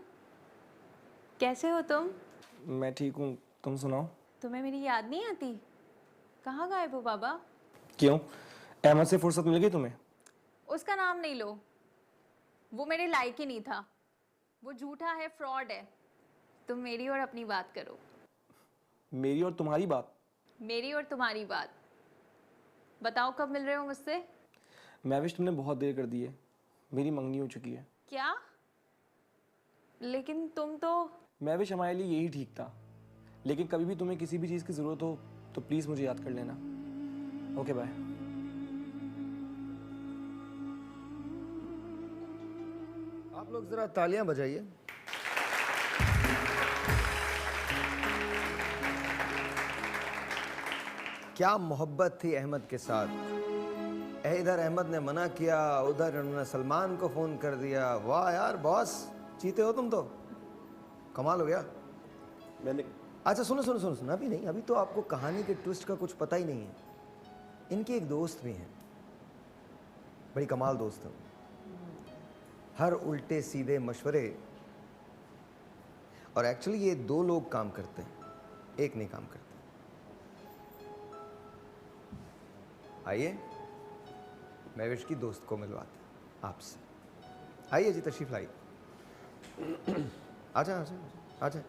H: कैसे हो तुम?
F: मैं ठीक हूँ, तुम सुनाओ।
H: तुम्हें मेरी याद नहीं आती? कहाँ गायब हो बाबा?
F: क्यों, अहमद से फुर्सत मिल गई तुम्हें?
H: उसका नाम नहीं लो, वो मेरे लायक ही नहीं था। वो झूठा है, फ्रॉड है। तुम मेरी और अपनी बात करो।
F: मेरी और तुम्हारी बात?
H: मेरी और तुम्हारी बात। बताओ कब मिल रहे हो मुझसे?
F: महविश तुमने बहुत देर कर दी है, मेरी मंगनी हो चुकी है।
H: क्या? लेकिन तुम तो।
F: महविश हमारे लिए यही ठीक था, लेकिन कभी भी तुम्हें किसी भी चीज़ की ज़रूरत हो तो प्लीज़ मुझे याद कर लेना। Okay bye.
J: आप लोग जरा तालियां बजाइए। क्या मोहब्बत थी अहमद के साथ। इधर अहमद ने मना किया, उधर उन्होंने सलमान को फ़ोन कर दिया। वाह यार बॉस, जीते हो तुम तो, कमाल हो गया।
L: मैंने
J: अच्छा सुनो सुनो सुनो सुनो, अभी नहीं, अभी तो आपको कहानी के ट्विस्ट का कुछ पता ही नहीं है। इनके एक दोस्त भी हैं, बड़ी कमाल दोस्त हैं। हर उल्टे सीधे मशवरे, और एक्चुअली ये दो लोग काम करते हैं, एक नहीं काम करते। आइए महविश की दोस्त को मिलवाते हैं आपसे। आइए जी, तशरीफ लाइए। आ जाए आ जाए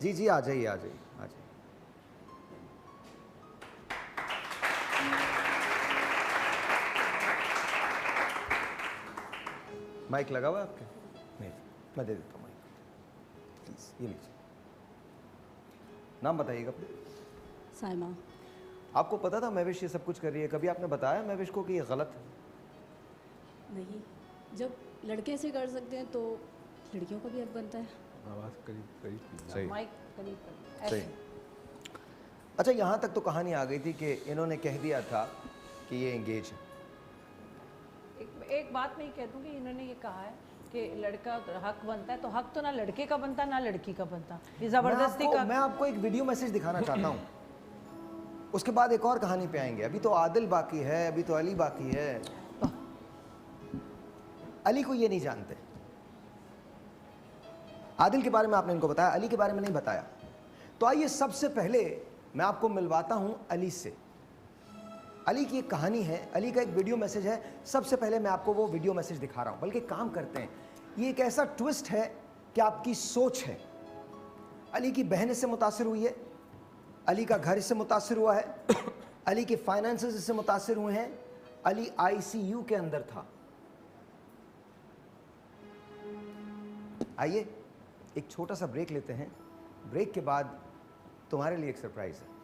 J: जी जी, आ जाइए आ जाइए आ जाइए। माइक लगा हुआ है आपके? नहीं, मैं दे देता हूँ माइक, प्लीज ये लीजिए। नाम बताइएगा अपने।
M: साइमा।
J: आपको पता था महविश ये सब कुछ कर रही है? कभी आपने बताया महविश को कि ये गलत है?
M: नहीं, जब लड़के से कर सकते हैं तो लड़कियों का भी हक बनता है।
C: आवाज़ करीब करीब सही।
D: माइक करीब
J: सही। अच्छा, यहाँ तक तो कहानी आ गई थी कि इन्होंने कह दिया था कि ये एंगेज है।
D: एक बात मैं कह दूँ कि इन्होंने ये कहा है कि लड़का हक बनता है, तो हक तो ना लड़के का बनता ना लड़की का बनता, ये जबरदस्ती का।
J: मैं आपको एक वीडियो मैसेज दिखाना चाहता हूँ, उसके बाद एक और कहानी पे आएंगे। अभी तो आदिल बाकी है, अभी तो अली बाकी है। अली को ये नहीं जानते, आदिल के बारे में आपने इनको बताया, अली के बारे में नहीं बताया। तो आइए सबसे पहले मैं आपको मिलवाता हूं अली से। अली की एक कहानी है, अली का एक वीडियो मैसेज है। सबसे पहले मैं आपको वो वीडियो मैसेज दिखा रहा हूं। बल्कि काम करते हैं, ये एक ऐसा ट्विस्ट है कि आपकी सोच है। अली की बहन इससे मुतासिर हुई है, अली का घर इससे मुतासिर हुआ है, अली के फाइनेंसेस इससे मुतासिर हुए हैं। अली आईसीयू के अंदर था। आइए एक छोटा सा ब्रेक लेते हैं। ब्रेक के बाद तुम्हारे लिए एक सरप्राइज है।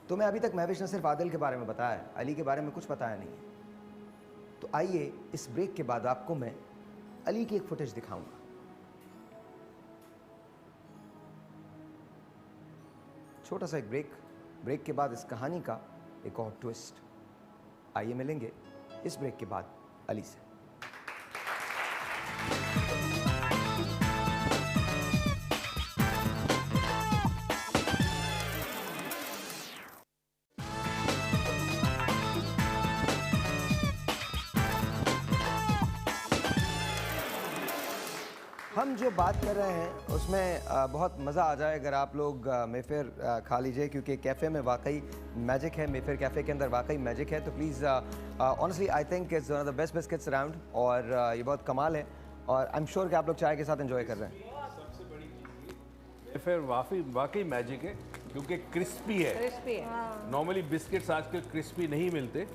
J: तुम्हें अभी तक महविश ने सिर्फ आदिल के बारे में बताया है, अली के बारे में कुछ बताया नहीं है। तो आइए इस ब्रेक के बाद आपको मैं अली की एक फुटेज दिखाऊंगा। छोटा सा एक ब्रेक के बाद इस कहानी का एक और ट्विस्ट। आइए मिलेंगे इस ब्रेक के बाद अली से। हम जो बात कर रहे हैं उसमें बहुत मज़ा आ जाए अगर आप लोग मेफेयर खा लीजिए, क्योंकि कैफ़े में वाकई मैजिक है। मेफेयर कैफ़े के अंदर वाकई मैजिक है। तो please honestly I think it's one of the best biscuits around, और ये बहुत कमाल है, और आई एम श्योर कि आप लोग चाय के साथ एंजॉय कर रहे हैं।
C: फिर वाकई मैजिक है क्योंकि क्रिस्पी है।
D: क्रिस्पी है।
C: नॉर्मली बिस्किट्स आजकल क्रिस्पी नहीं मिलते,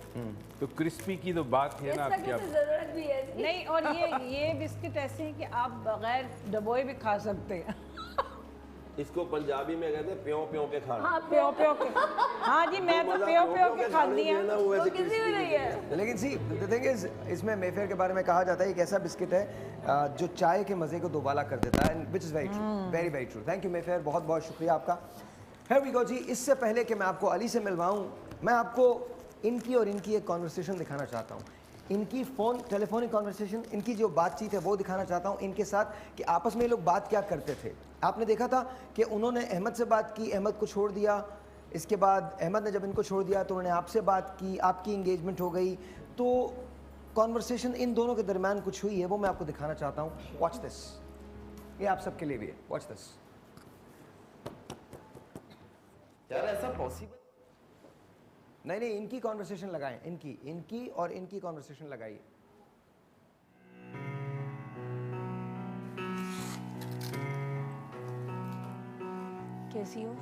C: तो क्रिस्पी की तो बात है ना आपकी।
I: जरूरत भी है
D: नहीं, और ये बिस्किट ऐसे हैं कि आप बगैर डबोए भी खा सकते हैं।
L: इसको पंजाबी में कहते हैं प्यों प्यों के खाना।
D: हाँ, प्यो प्यो के। हाँ जी, मैं तो प्यो प्यो के खाती हूँ।
L: वो किसी भी नहीं है।
J: लेकिन सी द थिंग इज, इसमें मेफेयर के बारे में कहा जाता है एक ऐसा बिस्किट है जो चाय के मज़े को दोबाला कर देता है, which is very true, very very true. Thank you Mayfair, बहुत बहुत शुक्रिया आपका। हियर वी गो जी। इससे पहले कि मैं आपको अली से मिलवाऊँ, मैं आपको इनकी और इनकी एक कॉन्वर्सेशन दिखाना चाहता हूँ। इनकी टेलीफोनिक कॉन्वर्सेशन, इनकी जो बातचीत है वो दिखाना चाहता हूँ इनके साथ, कि आपस में ये लोग बात क्या करते थे। आपने देखा था कि उन्होंने अहमद से बात की, अहमद को छोड़ दिया। इसके बाद अहमद ने जब इनको छोड़ दिया तो उन्होंने आपसे बात की, आपकी इंगेजमेंट हो गई। तो कॉन्वर्सेशन इन दोनों के दरमियान कुछ हुई है, वो मैं आपको दिखाना चाहता हूँ। वॉच दिस, ये आप सबके लिए भी है। Watch this.
N: यार ऐसा पॉसिबल
J: नहीं, इनकी कॉन्वर्सेशन लगाएं, इनकी और इनकी कॉन्वर्सेशन लगाइए।
H: कैसी हो?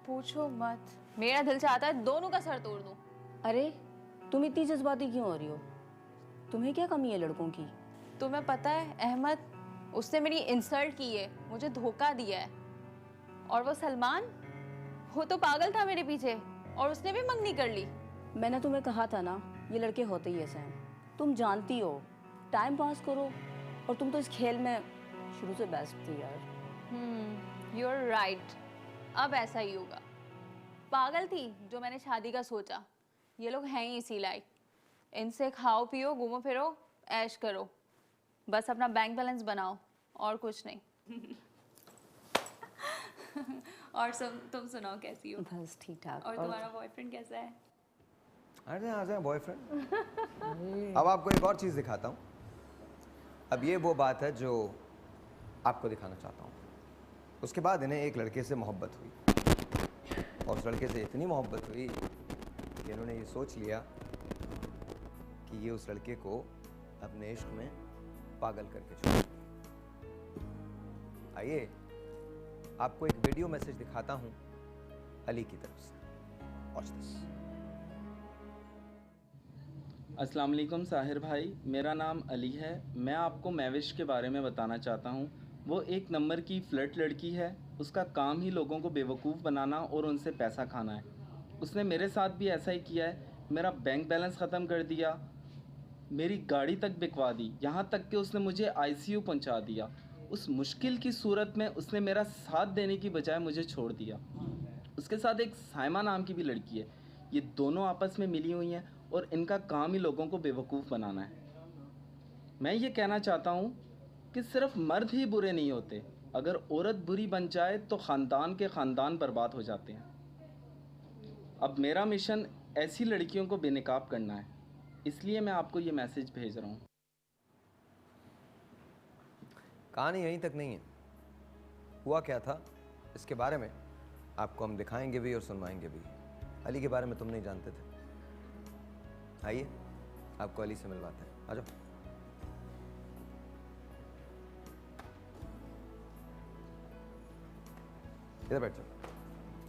H: पूछो मत, मेरा दिल चाहता है दोनों का सर तोड़ दूं।
M: अरे तुम इतनी जज्बाती क्यों हो रही हो? तुम्हें क्या कमी है लड़कों की?
H: तुम्हें पता है अहमद, उसने मेरी इंसल्ट की है, मुझे धोखा दिया है। और वो सलमान, वो तो पागल था मेरे पीछे, और उसने भी मंगनी कर ली।
M: मैंने तुम्हें कहा था ना, ये लड़के होते ही ऐसे हैं। तुम जानती हो, टाइम पास करो, और तुम तो इस खेल में शुरू से बेस्ट थी यार।
H: यू आर राइट, अब ऐसा ही होगा। पागल थी जो मैंने शादी का सोचा। ये लोग हैं ही इसी लायक। इनसे खाओ पियो, घूमो फिरो, ऐश करो, बस अपना बैंक बैलेंस बनाओ, और कुछ नहीं। और तुम सुनाओ, कैसी हो?
M: बस ठीक ठाक।
H: और तुम्हारा बॉयफ्रेंड कैसा है?
J: अरे आ जाए बॉयफ्रेंड। अब आपको एक और चीज़ दिखाता हूँ। अब ये वो बात है जो आपको दिखाना चाहता हूँ। उसके बाद इन्हें एक लड़के से मोहब्बत हुई, और उस लड़के से इतनी मोहब्बत हुई कि इन्होंने ये सोच लिया कि ये उस लड़के को अपने इश्क में पागल करके छोड़। आइए आपको एक वीडियो मैसेज दिखाता हूँ अली की तरफ से। Watch this.
O: अस्सलाम वालेकुम साहिर भाई, मेरा नाम अली है। मैं आपको महविश के बारे में बताना चाहता हूँ। वो एक नंबर की फ्लर्ट लड़की है। उसका काम ही लोगों को बेवकूफ़ बनाना और उनसे पैसा खाना है। उसने मेरे साथ भी ऐसा ही किया है। मेरा बैंक बैलेंस ख़त्म कर दिया, मेरी गाड़ी तक बिकवा दी, यहाँ तक कि उसने मुझे आईसीयू पहुँचा दिया। उस मुश्किल की सूरत में उसने मेरा साथ देने की बजाय मुझे छोड़ दिया। उसके साथ एक साइमा नाम की भी लड़की है। ये दोनों आपस में मिली हुई हैं और इनका काम ही लोगों को बेवकूफ़ बनाना है। मैं ये कहना चाहता हूँ कि सिर्फ मर्द ही बुरे नहीं होते, अगर औरत बुरी बन जाए तो ख़ानदान के ख़ानदान बर्बाद हो जाते हैं। अब मेरा मिशन ऐसी लड़कियों को बेनकाब करना है, इसलिए मैं आपको ये मैसेज भेज रहा हूँ।
J: कहानी यहीं तक नहीं है, हुआ क्या था इसके बारे में आपको हम दिखाएंगे भी और सुनवाएंगे भी। अली के बारे में तुम नहीं जानते थे, आइए आपको अली से मिलवाते हैं, आ जाओ। इधर बैठ जाओ।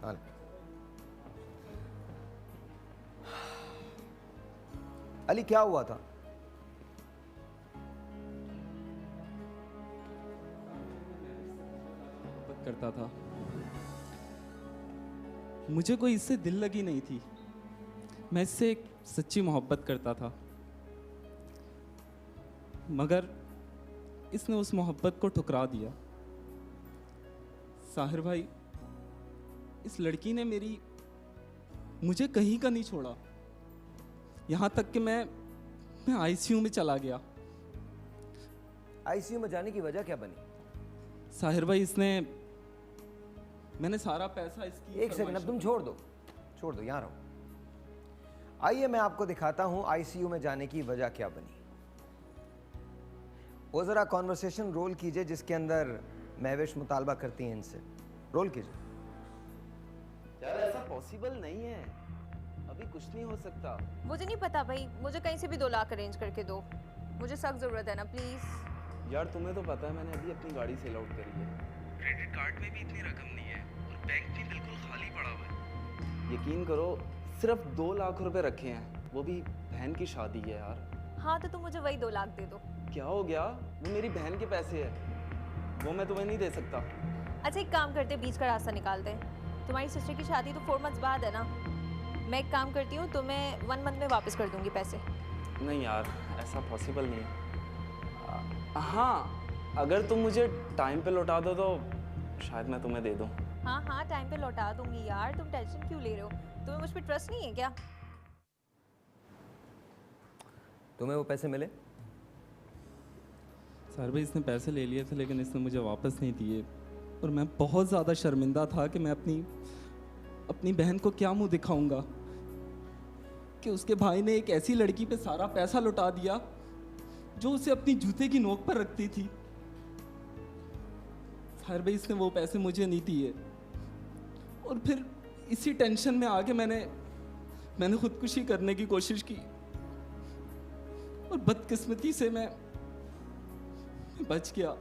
J: हाँ, अली क्या हुआ था?
O: करता था, मुझे कोई इससे दिल लगी नहीं थी, मैं इससे एक सच्ची मोहब्बत करता था, मगर इसने उस मोहब्बत को ठुकरा दिया। साहिर भाई, इस लड़की ने मुझे कहीं का नहीं छोड़ा, यहाँ तक कि मैं आईसीयू में चला गया।
J: आईसीयू में जाने की वजह क्या बनी?
O: साहिर भाई, मैंने सारा पैसा इसकी।
J: एक सेकंड, अब तुम छोड़ दो, यहाँ रहो। आइए मैं आपको दिखाता हूँ आईसीयू में जाने की वजह क्या बनी। वो जरा कॉन्वर्सेशन रोल कीजिए जिसके अंदर महविश मुतालबा करती हैं इनसे। रोल कीजिए।
N: यार ऐसा पॉसिबल नहीं है, अभी कुछ नहीं हो सकता।
H: मुझे नहीं पता भाई, मुझे कहीं से भी 2 लाख अरेंज करके दो, मुझे सख्त जरूरत है ना, प्लीज।
O: यार तुम्हें तो पता है मैंने अभी अपनी गाड़ी सेल आउट करी है, क्रेडिट कार्ड में भी इतनी रकम नहीं है और बैंक भी बिल्कुल खाली पड़ा हुआ है। यकीन करो, सिर्फ 2 लाख रुपए रखे हैं, वो भी बहन की शादी है यार।
H: हाँ तो तुम मुझे वही 2 लाख दे दो।
O: क्या हो गया? वो मेरी बहन के पैसे है, वो मैं तुम्हें नहीं दे सकता।
H: अच्छा एक काम करते, बीच का रास्ता निकालते हैं। तुम्हारी सिस्टर की शादी तो 4 मंथ्स बाद है ना, मैं एक काम करती हूँ, तुम्हें 1 मंथ में वापस कर दूंगी पैसे।
O: नहीं यार, ऐसा पॉसिबल नहीं है। हाँ, अगर तुम मुझे टाइम पे लौटा दो तो शायद मैं तुम्हें दे दूँ।
H: हाँ टाइम पे लौटा दूंगी यार, तुम टेंशन क्यों ले रहे हो? तुम्हें मुझ पर ट्रस्ट नहीं है क्या?
J: तुम्हें वो पैसे मिले?
O: सर भाई, इसने पैसे ले लिए थे लेकिन इसने मुझे वापस नहीं दिए, और मैं बहुत ज़्यादा शर्मिंदा था कि मैं अपनी बहन को क्या मुंह दिखाऊंगा कि उसके भाई ने एक ऐसी लड़की पे सारा पैसा लुटा दिया जो उसे अपनी जूते की नोक पर रखती थी। सर भाई, इसने वो पैसे मुझे नहीं दिए, और फिर इसी टेंशन में आके मैंने खुदकुशी करने की कोशिश की, और बदकिस्मती से मैं बच गया।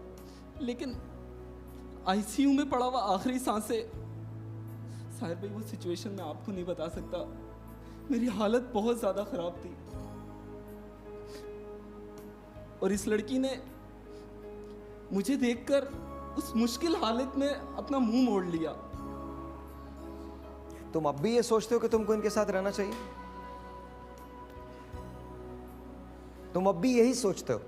O: लेकिन आईसीयू में पड़ा हुआ आखिरी सांसें, साहिर भाई वो सिचुएशन मैं आपको नहीं बता सकता, मेरी हालत बहुत ज़्यादा ख़राब थी, और इस लड़की ने मुझे देखकर उस मुश्किल हालत में अपना मुंह मोड़ लिया।
J: तुम अब भी ये सोचते हो कि तुमको इनके साथ रहना चाहिए? तुम अब भी यही सोचते हो?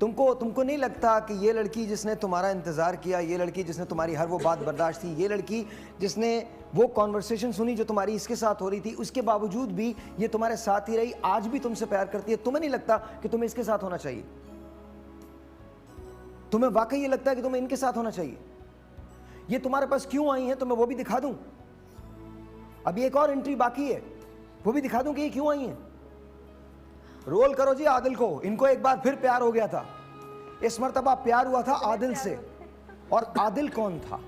J: तुमको नहीं लगता कि ये लड़की जिसने तुम्हारा इंतजार किया, ये लड़की जिसने तुम्हारी हर वो बात बर्दाश्त की, ये लड़की जिसने वो कॉन्वर्सेशन सुनी जो तुम्हारी इसके साथ हो रही थी, उसके बावजूद भी ये तुम्हारे साथ ही रही, आज भी तुमसे प्यार करती है, तुम्हें नहीं लगता कि तुम्हें इसके साथ होना चाहिए? तुम्हें वाकई ये लगता है कि तुम्हें इनके साथ होना चाहिए? ये तुम्हारे पास क्यों आई है तो मैं वो भी दिखा दूं। अभी एक और एंट्री बाकी है, वो भी दिखा दूं कि ये क्यों आई है। रोल करो जी आदिल को। इनको एक बार फिर प्यार हो गया था, इस मर्तबा प्यार हुआ था आदिल से। और आदिल कौन था?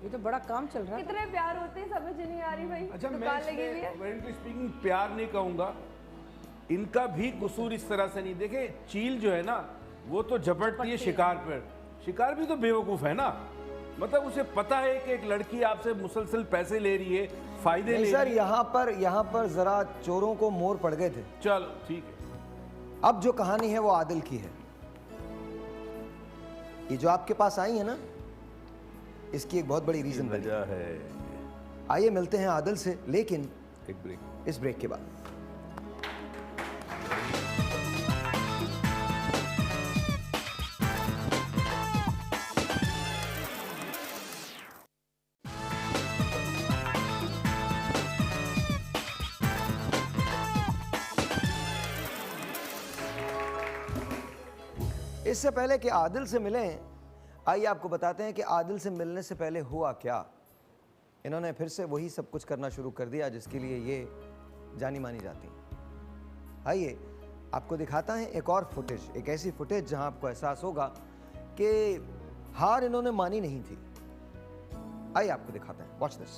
D: ये तो बड़ा काम चल रहा है।
I: कितने प्यार होते हैं समझ नहीं आ रही भाई।
C: अच्छा,
I: दुकान लगी हुई है।
C: मैं स्पीकिंग प्यार नहीं कहूंगा, इनका भी कसूर इस तरह से नहीं। देखे, चील जो है ना वो तो झपटती है शिकार पर, शिकार भी तो बेवकूफ है ना। मतलब उसे पता है कि एक लड़की आपसे मुसलसल पैसे ले रही है, फायदे ले
J: सर
C: रही है।
J: यहाँ पर जरा चोरों को मोर पड़ गए थे।
C: चलो ठीक है।
J: अब जो कहानी है वो आदिल की है। ये जो आपके पास आई है ना, इसकी एक बहुत बड़ी रीजन
C: वजह है।
J: आइए मिलते हैं आदिल से, लेकिन
C: एक ब्रेक,
J: इस ब्रेक के बाद। इससे पहले कि आदिल से मिलें, आइए आपको बताते हैं कि आदिल से मिलने से पहले हुआ क्या। इन्होंने फिर से वही सब कुछ करना शुरू कर दिया जिसके लिए ये जानी मानी जाती हैं। आइए आपको दिखाता है एक और फुटेज, एक ऐसी फुटेज जहां आपको एहसास होगा कि हार इन्होंने मानी नहीं थी। आइए आपको दिखाते हैं, वॉच दिस।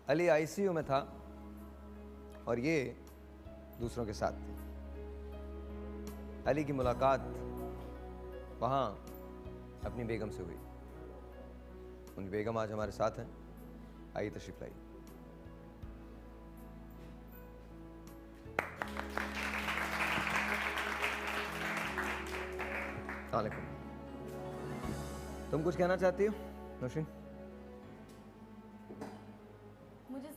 J: अली आईसीयू में था और ये दूसरों के साथ थी। अली की मुलाकात वहाँ अपनी बेगम से हुई। उनकी बेगम आज हमारे साथ हैं। आइए तशरीफ लाइए। वालेकुम। तुम कुछ कहना चाहती हो नौशीन?
E: मुझे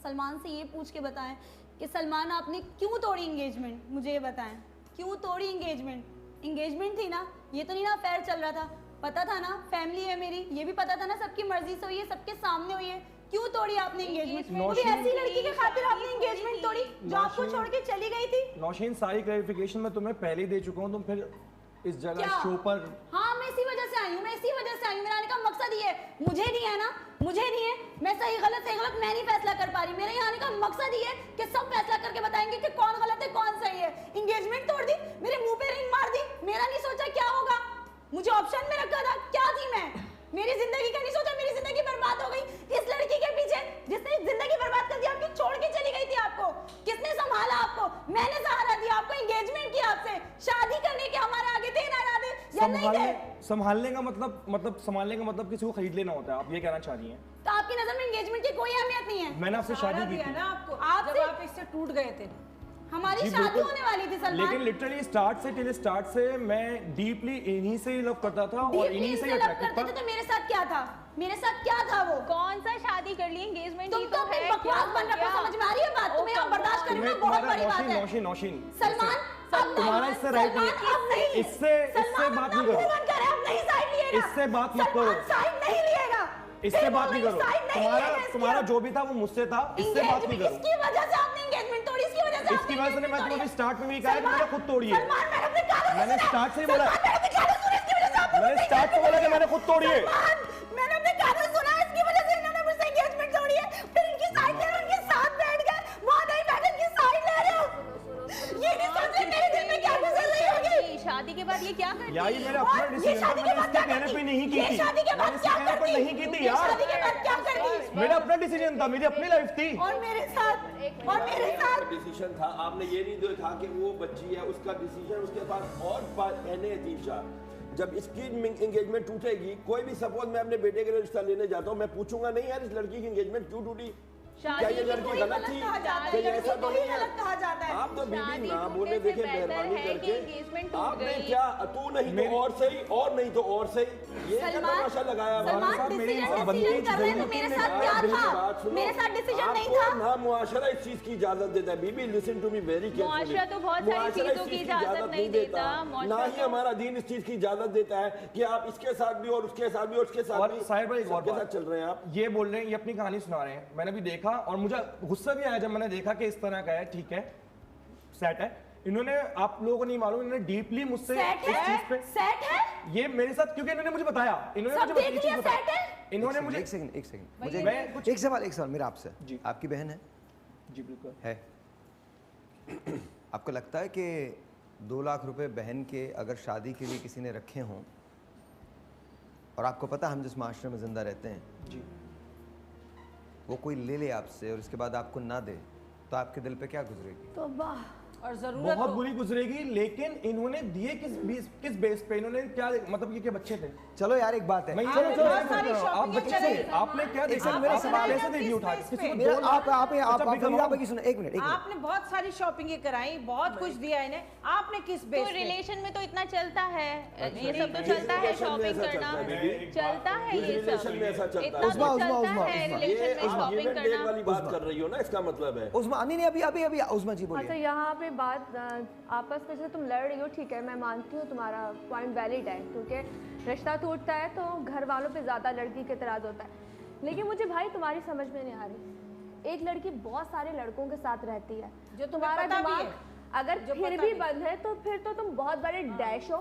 E: सलमान से ये पूछ के बताएं कि सलमान आपने क्यों तोड़ी एंगेजमेंट, मुझे ये बताएं क्यों तोड़ी एंगेजमेंट। एंगेजमेंट थी ना, ये तो नहीं ना अफेयर चल रहा था, पता था ना फैमिली है मेरी, ये भी पता था ना सबकी मर्जी से हुई है, सबके सामने हुई है, क्यों तोड़ी आपने एंगेजमेंट? कोई ऐसी लड़की के खातिर आपने एंगेजमेंट तोड़ी जो आपको छोड़ के चली गई थी?
F: नौशीन सारी क्लैरिफिकेशन मैं तुम्हें पहले ही दे चुका हूँ, तुम फिर इस जगह शो पर।
E: हाँ मैं इसी वजह से आई हूँ, मैं इसी वजह से आई हूँ। मेरा आने का मकसद ये है, मुझे नहीं है ना, मुझे नहीं है, मैं सही गलत मैं नहीं फैसला कर पा रही। मेरे यहाँ आने का मकसद ये है कि सब फैसला करके बताएंगे कि कौन गलत है कौन सही है। एंगेजमेंट तोड़ दी, मेरे मुंह पे रिंग मार दी, मेरा नहीं सोचा क्या होगा, मुझे ऑप्शन में रखा था, क्या थी मैं? मेरी जिंदगी का नहीं सोचा, मेरी जिंदगी बर्बाद हो गई इस लड़की के पीछे जिसने जिंदगी बर्बाद कर दी आपकी, छोड़ के चली गई थी आपको। किसने संभाला आपको? मैंने सहारा दिया आपको, एंगेजमेंट किया आपसे, शादी करने के हमारे आगे थे ना इरादे या नहीं थे?
F: संभालने का मतलब संभालने का मतलब किसी को खरीद लेना होता है, आप ये कहना चाह रही हैं?
E: तो आपकी नजर में एंगेजमेंट की कोई अहमियत नहीं है?
F: मैंने आपसे शादी की थी
D: ना आपको, जब आप इससे टूट गए थे।
E: हमारी शादी होने वाली थी सलमान।
F: लेकिन लिटरली स्टार्ट से मैं डीपली इन्हीं से ही लव करता था और इन्हीं से ही अट्रैक्टेड था।
E: तो मेरे साथ क्या था? मेरे साथ क्या था वो?
H: कौन सा शादी कर ली, एंगेजमेंट
E: तुम तो फिर बकवास बन रखा, समझ में आ रही है बात? तुम्हें आप बर्दाश्त करना बहुत बड़ी बात है।
F: नौशीन
E: सलमान
F: तुम्हारा इससे राइट नहीं, इससे बात नहीं करो, इससे बात मत करो, इससे बात नहीं करो। तुम्हारा जो भी था वो मुझसे था, इससे बात नहीं करो।
E: इसकी वजह से आपने एंगेजमेंट तोड़ी, इसकी वजह से
F: इसकी वजह से मैं तुम्हें स्टार्ट में भी कहा कि मैंने खुद तोड़ी है। मैंने स्टार्ट से ही बोला, मैंने स्टार्ट से बोला कि मैंने खुद तोड़ी है।
E: मैंने अपने कानों से सुना, इसकी वजह से इन्होंने मुझसे एंगेजमेंट तोड़ी है। फिर इनकी साइड ले रहे हो, उनके साथ बैठ गए, वहां नहीं बैठे, इनकी साइड ले रहे हो। ये नहीं सोच रहे मेरे दिल में क्या गुजर रही होगी।
H: शादी के बाद ये क्या करती है?
F: यार ये मेरा अपना डिसीजन था, मैंने इसके कहने पे नहीं की थी,
E: शादी के बाद क्या करती?
F: नहीं की थी यार,
E: शादी के बाद क्या करती?
F: मेरा अपना डिसीजन था, मेरी अपनी लाइफ थी।
E: और मेरे साथ
L: डिसीजन था। आपने ये नहीं देखा कि वो बच्ची है, उसका डिसीजन, उसके पास और बहनें 3-4। जब इसकी एंगेजमेंट टूटेगी, कोई भी सपोज मैं अपने बेटे के लिए रिश्ता लेने जाता हूँ, मैं पूछूंगा नहीं यार इस लड़की की एंगेजमेंट क्यों टूटी, क्या ये लड़की गलत थी, क्या ये ऐसा तो नहीं है? आप तो बीबी ना बोले, देखिए मेहरबानी करके आपने क्या, तू नहीं तो और सही, और नहीं तो और सही, ये क्या तमाशा लगाया हमारे साथ? मेरे
E: साथ डिसीजन नहीं था
L: ना। मुआशरा इस चीज की इजाजत देता है। बीबी listen to me very carefully,
H: मुआशरा तो बहुत सारी चीजों की इजाजत नहीं देता,
L: ना ही हमारा दीन इस चीज की इजाजत देता है कि आप इसके साथ भी और उसके साथ भी और उसके साथ भी
F: साहिर भाई एक और
L: साथ चल रहे हैं। आप
F: ये बोल रहे हैं, ये अपनी कहानी सुना रहे हैं, मैंने भी देखा और मुझे गुस्सा भी आया जब मैंने देखा कि इस तरह का है, ठीक है सेट है। इन्होंने, आप लोगों को नहीं मालूम, इन्होंने डीपली मुझसे इस चीज पे
E: सेट है
F: ये मेरे साथ, क्योंकि इन्होंने मुझे बताया, इन्होंने मुझे इन्होंने मुझे
J: एक सेकंड मुझे एक सवाल मेरा आपसे, आपकी बहन है?
F: जी बिल्कुल
J: है। आपको लगता है कि 2 लाख रुपए बहन के अगर शादी के लिए किसी ने रखे हों और आपको पता हम जिस माशरे में जिंदा रहते हैं
F: जी,
J: वो कोई ले ले आपसे और उसके बाद आपको ना दे, तो आपके दिल पे क्या गुजरेगी?
I: तौबा।
D: और जरूरत
F: बहुत बुरी गुजरेगी, लेकिन इन्होंने दिए किस बेस पे? इन्होंने क्या, मतलब ये क्या बच्चे थे?
J: चलो यार एक बात है,
F: मैं
J: चलो चलो
F: आप बच्चे थे, आपने क्या देखा?
J: मेरे सवाल
F: ऐसे दे दी उठा के किसी को
J: मेरा
F: दो
J: आप सुनो, एक मिनट
D: आपने बहुत सारी शॉपिंग कराई, बहुत कुछ दिया इन्हें, आपने किस बेस
H: तो
D: पे?
H: रिलेशन में तो इतना चलता है, ये सब तो चलता है, शॉपिंग करना चलता है, ये सब इतना तो चलता है रिलेशन में शॉपिंग करना।
L: वाली बात कर रही हो ना, इसका मतलब है
J: उस्मा नहीं अभी उस्मा जी बोलिए।
I: अच्छा, यहाँ पे बात आपस में जैसे तुम लड़ रही हो, ठीक है, मैं मानती हूँ तुम्हारा पॉइंट वैलिड है, क्योंकि रिश्ता टूटता है तो घर वालों पे ज़्यादा लड़की के एतराज़ होता है। लेकिन मुझे भाई तुम्हारी समझ में नहीं आ रही, एक लड़की बहुत सारे लड़कों के साथ रहती है, जो तुम्हारा दिमाग अगर फिर भी बंद है तो फिर तो तुम बहुत बड़े डैश हो।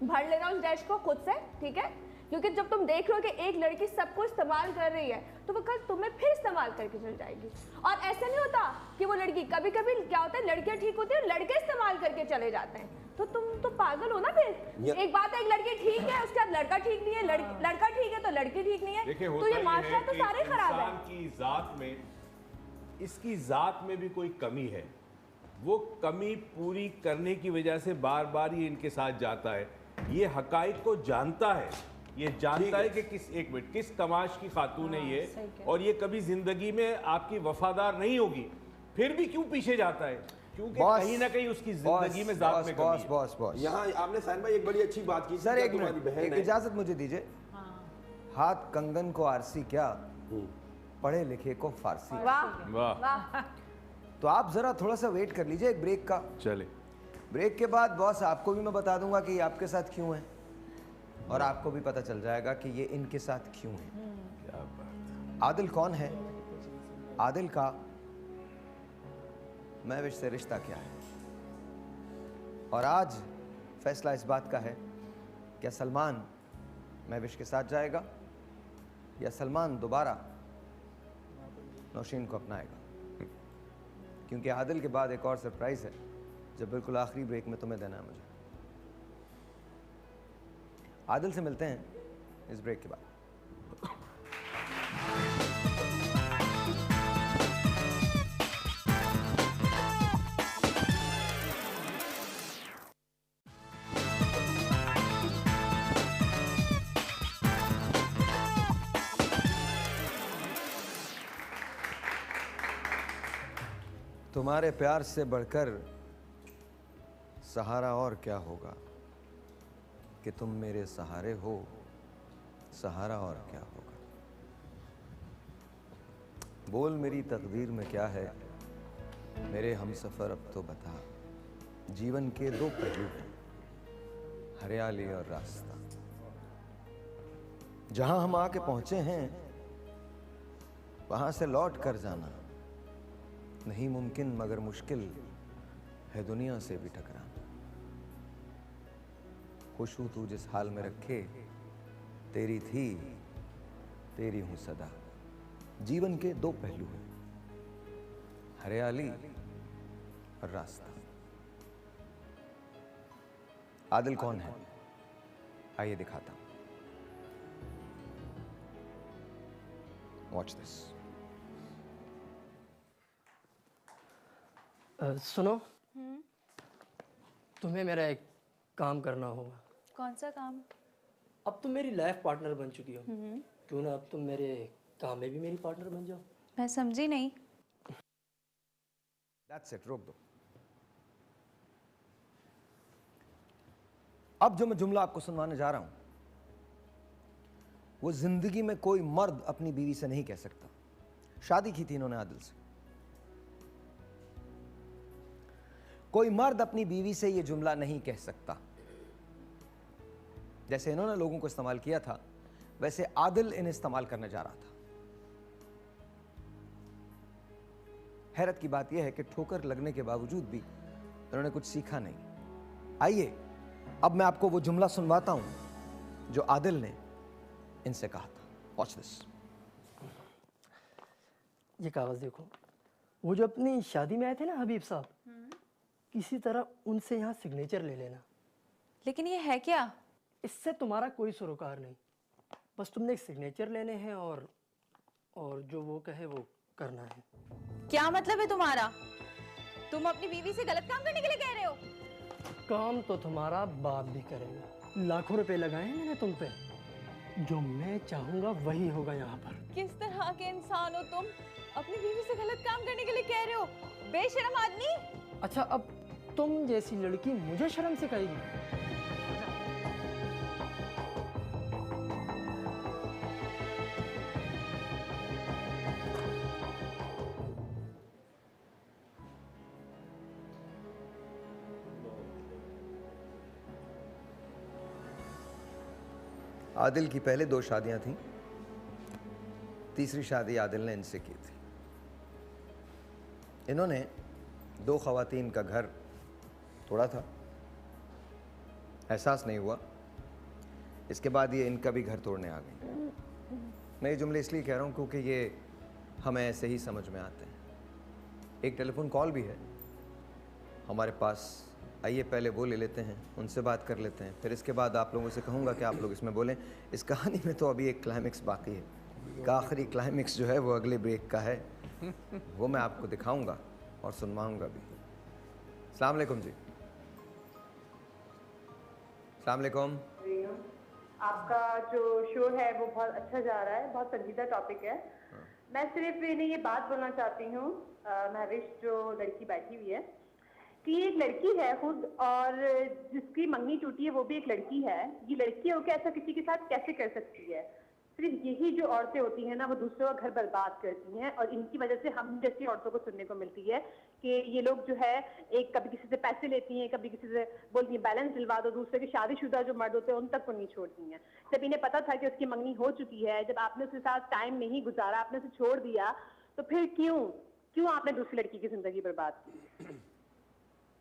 I: भर लेना उस डैश को खुद से, ठीक है, क्योंकि जब तुम देख रहे हो कि एक लड़की सबको इस्तेमाल कर रही है तो वो कल तुम्हें फिर इस्तेमाल करके चल जाएगी। और ऐसा नहीं होता कि वो लड़की, कभी कभी क्या होता है, लड़कियां ठीक होती है, लड़के इस्तेमाल करके चले जाते हैं, तो तुम तो पागल हो ना फिर। एक बात है, एक लड़की ठीक है, उसके बाद लड़का ठीक नहीं है, लड़का ठीक है तो लड़की ठीक नहीं है, तो ये माशरा तो सारे खराब है।
C: की जात में, इसकी जात में भी कोई कमी है, वो कमी पूरी करने की वजह से बार बार ये इनके साथ जाता है। ये हकाइक को जानता है, ये जानता है कि किस तमाश की खातून है ये, और ये कभी जिंदगी में आपकी वफादार नहीं होगी, फिर भी क्यों पीछे जाता है? क्योंकि कहीं ना कहीं उसकी जिंदगी में जात में कमी है।
J: बॉस
L: यहाँ आपने साइन भाई एक बड़ी अच्छी बात की
J: सर, एक मिनट, एक इजाजत मुझे दीजिए। हाथ कंगन को आरसी क्या, पढ़े लिखे को फारसी।
I: वाह वाह।
J: तो आप जरा थोड़ा सा वेट कर लीजिए एक ब्रेक का।
C: चले,
J: ब्रेक के बाद बॉस आपको भी मैं बता दूंगा कि ये आपके साथ क्यों है, और आपको भी पता चल जाएगा कि ये इनके साथ क्यों है।
C: क्या बात।
J: आदिल कौन है, आदिल का महविश से रिश्ता क्या है, और आज फैसला इस बात का है क्या सलमान महविश के साथ जाएगा या सलमान दोबारा नौशीन को अपनाएगा। क्योंकि आदिल के बाद एक और सरप्राइज है जो बिल्कुल आखिरी ब्रेक में तुम्हें देना है मुझे। आदिल से मिलते हैं इस ब्रेक के बाद। तुम्हारे प्यार से बढ़कर सहारा और क्या होगा, कि तुम मेरे सहारे हो, सहारा और क्या होगा। बोल मेरी तकदीर में क्या है, मेरे हमसफर अब तो बता। जीवन के दो पहलू हैं, हरियाली और रास्ता। जहां हम आके पहुंचे हैं वहां से लौट कर जाना नहीं मुमकिन, मगर मुश्किल है दुनिया से भी टकराना। खुश हूं तू जिस हाल में रखे, तेरी थी तेरी हूं सदा। जीवन के दो पहलू हैं, हरियाली और रास्ता। आदिल कौन है, आइए दिखाता हूं। Watch this.
P: सुनो, तुम्हें मेरा एक काम करना होगा।
H: कौन सा काम?
P: अब तुम मेरी लाइफ पार्टनर बन चुकी हो, क्यों ना अब तुम मेरे काम में भी मेरी पार्टनर बन जाओ।
H: मैं समझी नहीं।
J: That's it, रोक दो। अब जो मैं जुमला आपको सुनवाने जा रहा हूं वो जिंदगी में कोई मर्द अपनी बीवी से नहीं कह सकता। शादी की थी इन्होंने आदिल से। कोई मर्द अपनी बीवी से ये जुमला नहीं कह सकता। जैसे इन्होंने लोगों को इस्तेमाल किया था, वैसे आदिल इन्हें इस्तेमाल करने जा रहा था। हैरत की बात यह है कि ठोकर लगने के बावजूद भी इन्होंने कुछ सीखा नहीं। आइए अब मैं आपको वो जुमला सुनवाता हूं जो आदिल ने इनसे कहा था। Watch this.
P: ये कागज देखो, वो जो अपनी शादी में आए थे ना हबीब साहब, किसी तरह उनसे यहाँ सिग्नेचर ले लेना।
H: लेकिन ये है क्या?
P: इससे तुम्हारा कोई सरोकार नहीं, बस तुमने एक सिग्नेचर लेने हैं और जो वो कहे वो करना है।
H: क्या मतलब है तुम्हारा? तुम अपनी बीवी से गलत काम करने के लिए कह रहे हो?
P: काम तो तुम्हारा बाप भी करेगा। लाखों रुपए लगाए हैं मैंने तुम पे, जो मैं चाहूंगा वही होगा यहाँ पर।
H: किस तरह के इंसान हो तुम? अपनी बीवी से गलत काम करने के लिए कह रहे हो? बेशरम आदमी।
P: अच्छा, अब तुम जैसी लड़की मुझे शर्म सिखाएगी?
J: आदिल की पहले 2 शादियां थीं, तीसरी शादी आदिल ने इनसे की थी। इन्होंने 2 ख़वातीन का घर तोड़ा था, एहसास नहीं हुआ। इसके बाद ये इनका भी घर तोड़ने आ गई। मैं ये जुमले इसलिए कह रहा हूँ क्योंकि ये हमें ऐसे ही समझ में आते हैं। एक टेलीफोन कॉल भी है हमारे पास, आइए पहले वो ले लेते हैं, उनसे बात कर लेते हैं, फिर इसके बाद आप लोगों से कहूँगा कि आप लोग इसमें बोलें। इस कहानी में तो अभी एक क्लाइमेक्स बाकी है। का आखिरी क्लाइमेक्स जो है वो अगले ब्रेक का है, वो मैं आपको दिखाऊंगा और सुनवाऊंगा भी। अस्सलाम वालेकुम जी। अस्सलाम वालेकुम।
Q: आपका जो शो है वो बहुत अच्छा जा रहा है, बहुत संजीदा टॉपिक है। मैं सिर्फ इन्हें ये बात बोलना चाहती हूँ, महविश जो लड़की बैठी हुई है, कि एक लड़की है खुद, और जिसकी मंगनी टूटी है वो भी एक लड़की है। ये लड़की होकर ऐसा किसी के साथ कैसे कर सकती है? सिर्फ यही जो औरतें होती हैं ना, वो दूसरों का घर बर्बाद करती हैं, और इनकी वजह से हम जैसी औरतों को सुनने को मिलती है कि ये लोग जो है एक कभी किसी से पैसे लेती हैं, कभी किसी से बोलती हैं बैलेंस दिलवा दो। दूसरे के शादीशुदा जो मर्द होते हैं उन तक को नहीं छोड़ती हैं। जब इन्हें पता था कि उसकी मंगनी हो चुकी है, जब आपने उसके साथ टाइम नहीं गुजारा, आपने उसे छोड़ दिया, तो फिर क्यों आपने दूसरी लड़की की जिंदगी बर्बाद की?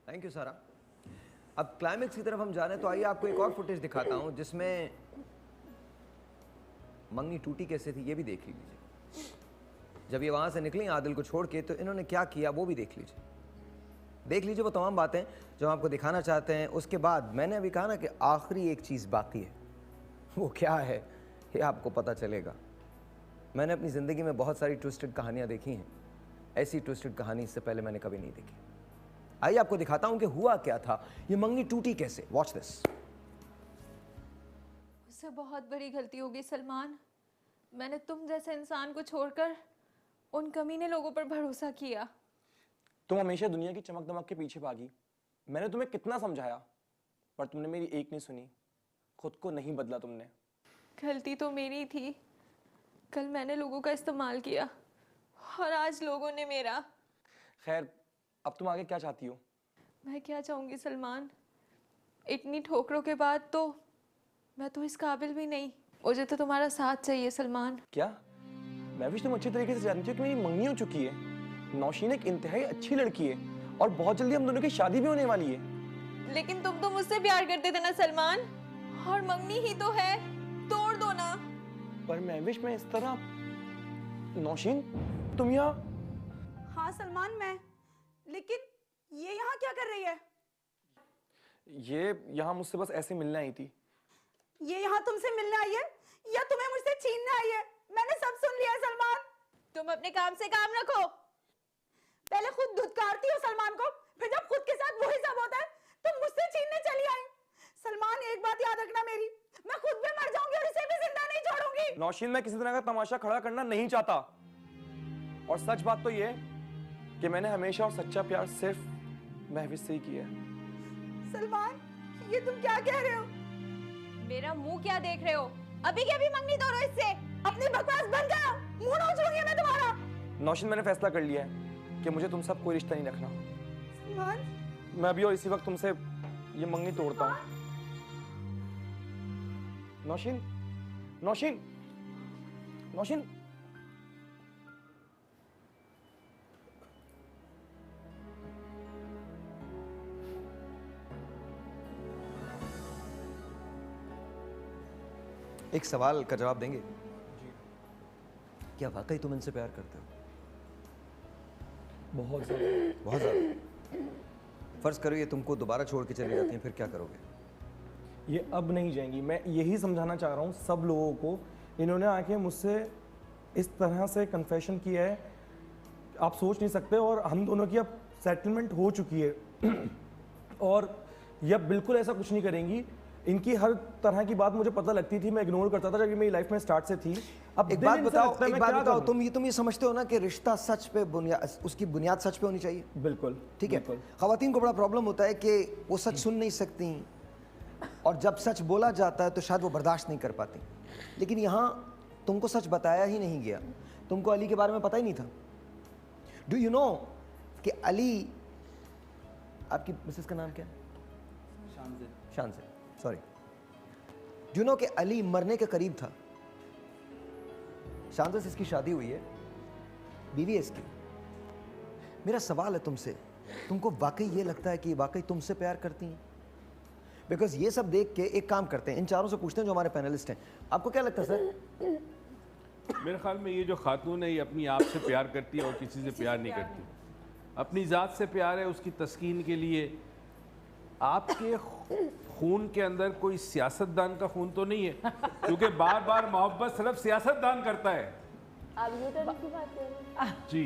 J: थैंक यू सारा। अब क्लाइमेक्स की तरफ हम जा रहे हैं, तो आइए आपको एक और फुटेज दिखाता हूं जिसमें मंगनी टूटी कैसे थी, ये भी देख लीजिए। जब ये वहां से निकली आदिल को छोड़ के, तो इन्होंने क्या किया वो भी देख लीजिए वो तमाम बातें जो हम आपको दिखाना चाहते हैं। उसके बाद मैंने अभी कहा ना कि आखिरी एक चीज़ बाकी है, वो क्या है ये आपको पता चलेगा। मैंने अपनी ज़िंदगी में बहुत सारी ट्विस्टेड कहानियाँ देखी हैं, ऐसी ट्विस्टेड कहानी इससे पहले मैंने कभी नहीं देखी। आइए आपको दिखाता हूं कि हुआ क्या था, ये मंगनी टूटी कैसे। Watch this.
H: मुझसे बहुत बड़ी गलती हो गई सलमान। मैंने तुम जैसे इंसान को छोड़कर उन कमीने लोगों पर भरोसा किया।
F: तुम हमेशा दुनिया की चमक दमक के पीछे भागी। मैंने तुम्हें कितना समझाया, पर तुमने मेरी एक नहीं सुनी, खुद को नहीं बदला तुमने।
H: गलती तो मेरी थी। कल मैंने लोगों का इस्तेमाल किया और आज लोगों ने मेरा।
F: खैर, अब तुम आगे क्या चाहती हो?
H: मैं क्या चाहूँगी सलमान, इतनी ठोकरों के बाद तो मैं तो इस काबिल भी नहीं। मुझे तो तुम्हारा साथ चाहिए सलमान।
F: क्या? मैं भी तुम अच्छी तरीके से जानती हो कि मेरी मंगनी हो चुकी है। नौशीन एक इंतहाई अच्छी लड़की है और बहुत जल्दी हम दोनों की शादी भी होने वाली है।
H: लेकिन तुम तो मुझसे प्यार करते थे ना सलमान, और मंगनी ही तो है, तोड़ दो ना।
F: पर महविश में इस तरह। नौशीन तुम यहाँ?
E: हाँ सलमान मैं, लेकिन ये यहाँ क्या कर रही है?
F: ये यहाँ मुझसे बस ऐसे मिलने आई थी।
E: ये यहाँ तुमसे मिलने आई है या तुम्हें मुझसे छीनने आई है? मैंने सब सुन लिया है सलमान।
H: तुम अपने काम से काम रखो।
E: पहले खुद धुतकारती हो सलमान को, फिर जब खुद के साथ वही सब होता है तुम मुझसे छीनने चली आई। सलमान एक बात याद रखना मेरी, मैं खुद भी मर जाऊंगी और इसे भी जिंदा नहीं छोड़ूंगी।
F: नौशीन मैं किसी तरह का तमाशा खड़ा करना नहीं चाहता, और सच बात तो ये कि मैंने हमेशा और सच्चा प्यार सिर्फ महविश से ही किया है।
E: सलमान ये तुम क्या कह रहे हो?
H: मेरा मुंह क्या देख रहे हो? अभी के अभी मंगनी तोड़ो इससे।
E: अपनी बकवास बंद करो, मुंह नोच लूंगी मैं तुम्हारा।
F: नौशीन मैंने फैसला कर लिया है कि मुझे तुम सब कोई रिश्ता नहीं रखना।
E: सलमान
F: मैं अभी और इसी वक्त तुमसे ये मंगनी तोड़ता हूँ। नौशीन, नौशीन, नौशीन।
J: एक सवाल का जवाब देंगे? क्या वाकई तुम इनसे प्यार करते हो?
F: बहुत ज़्यादा।
J: बहुत ज़्यादा? फर्ज करो ये तुमको दोबारा छोड़ के चली जाती हैं, फिर क्या करोगे?
F: ये अब नहीं जाएंगी। मैं यही समझाना चाह रहा हूँ सब लोगों को। इन्होंने आके मुझसे इस तरह से कन्फेशन किया है, आप सोच नहीं सकते। और हम दोनों की अब सेटलमेंट हो चुकी है और ये अब बिल्कुल ऐसा कुछ नहीं करेंगी। इनकी हर तरह की बात मुझे पता लगती थी, मैं इग्नोर करता था जब मेरी लाइफ में स्टार्ट से थी। अब
J: एक बात बताओ, तुम ये समझते हो ना कि रिश्ता सच पे उसकी बुनियाद सच पे होनी चाहिए?
F: बिल्कुल,
J: ठीक है। खवातीन को बड़ा प्रॉब्लम होता है कि वो सच सुन नहीं सकती और जब सच बोला जाता है तो शायद वो बर्दाश्त नहीं कर पाती। लेकिन यहाँ तुमको सच बताया ही नहीं गया, तुमको अली के बारे में पता ही नहीं था। डू यू नो कि अली, आपकी मिसेस का नाम क्या है? शान से, सॉरी। डू यू नो कि अली मरने के करीब था। शान से इसकी शादी हुई है, बीवी है इसकी। मेरा सवाल है तुमसे, तुमको वाकई ये लगता है कि वाकई तुमसे प्यार करती हैं? बिकॉज ये सब देख के एक काम करते हैं, इन चारों से पूछते हैं जो हमारे पैनलिस्ट हैं, आपको क्या लगता है सर?
C: मेरे ख्याल में ये जो खातून है ये अपनी आप से प्यार करती है और किसी से प्यार नहीं करती। अपनी ज़ात से प्यार है, उसकी तस्कीन के लिए। आपके खून के अंदर कोई सियासतदान का खून तो नहीं है, क्योंकि बार बार मोहब्बत सिर्फ सियासतदान करता है।
I: आप ये तो की बात कर रहे हैं।
C: जी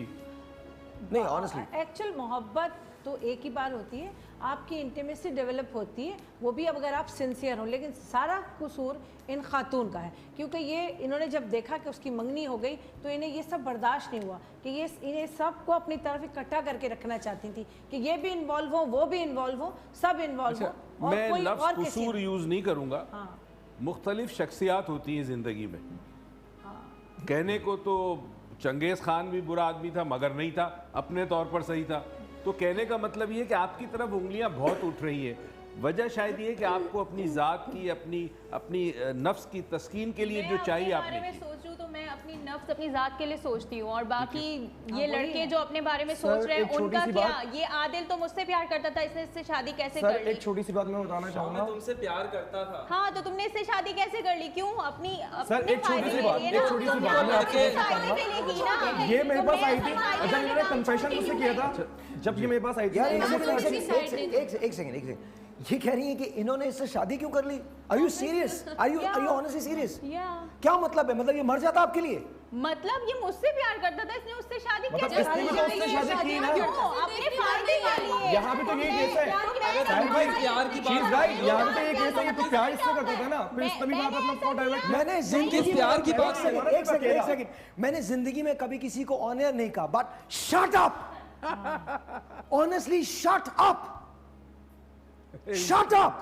J: नहीं, ऑनेस्टली
D: एक्चुअल मोहब्बत तो एक ही बार होती है, आपकी इंटीमेसी डेवलप होती है, वो भी अगर आप सिंसियर हो। लेकिन सारा कसूर इन खातून का है, क्योंकि ये इन्होंने जब देखा कि उसकी मंगनी हो गई तो इन्हें ये सब बर्दाश्त नहीं हुआ कि ये इन्हें सब को अपनी तरफ इकट्ठा करके रखना चाहती थी कि ये भी इन्वॉल्व हो, वो भी इन्वॉल्व हो, सब इन्वॉल्व हो।
C: मैं लफ्ज़ कसूर यूज़ नहीं करूँगा। मुख्तलिफ शख्सियात होती हैं ज़िंदगी में। कहने को तो चंगेज़ खान भी बुरा आदमी था मगर नहीं था, अपने तौर पर सही था। तो कहने का मतलब ये है कि आपकी तरफ उंगलियां बहुत उठ रही हैं। वजह शायद ये कि आपको अपनी ज़ात की, अपनी नफ्स की तस्कीन के लिए जो चाहिए आपने
H: मैं सोचूं तो मैं अपनी नफ्स अपनी ज़ात के लिए सोचती हूँ, और बाकी ये लड़के जो अपने बारे में सोच रहे हैं उनका क्या? ये आदिल तो मुझसे प्यार करता था, इसने इससे शादी कैसे कर ली?
F: एक छोटी सी बात मैं बताना चाहूँगा।
O: मैं तुमसे प्यार करता था।
H: हाँ, तो तुमने इससे शादी कैसे कर ली? क्यों? अपनी
F: सर एक छोटी सी बात ये मेरे पास आई थी जब इन्होंने कन्फेशन मुझसे किया था, जब ये मेरे पास आई थी।
J: एक सेकंड, ये कह रही है कि इन्होंने इससे शादी क्यों कर ली? Are you serious? Are you honestly serious? क्या मतलब है? मतलब ये मर जाता आपके लिए?
H: मतलब ये मुझसे प्यार करता था, इसने उससे शादी
F: मतलब इसने भी तो उससे शादी की ना?
H: अपने फायदे के लिए।
F: यहाँ भी तो ये केस है साहिल भाई, प्यार की बात राइट। यहाँ भी तो ये केस है, ये तो प्यार इससे करता था ना, फिर इसने भी बात अपना फोन डायरेक्ट।
J: मैंने जिंदगी प्यार की बात से एक सेकंड, मैंने जिंदगी में कभी किसी को ऑनर नहीं कहा, but shut up, honestly shut up, shut up.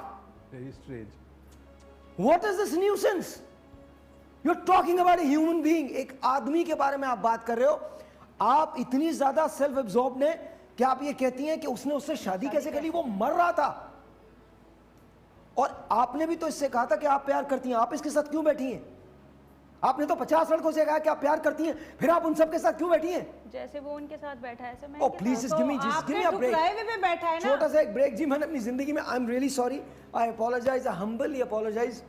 C: Very strange.
J: What is this nuisance? You're talking about a human being. एक आदमी के बारे में आप बात कर रहे हो। आप इतनी ज्यादा सेल्फ एब्जॉर्ब्ड हैं कि आप ये कहती हैं कि उसने उससे शादी कैसे कर ली? वो मर रहा था और आपने भी तो इससे कहा था कि आप प्यार करती हैं। आप इसके साथ क्यों बैठी हैं? आपने तो 50 लड़कों से कहा कि आप प्यार करती हैं, फिर आप उन सब के साथ क्यों बैठी हैं?
H: जैसे वो उनके साथ बैठा है,
J: oh please just give me a break.
D: बैठा है ना,
J: छोटा सा एक ब्रेक। जी मैंने अपनी जिंदगी में, I am really sorry, I apologise, I humbly apologise.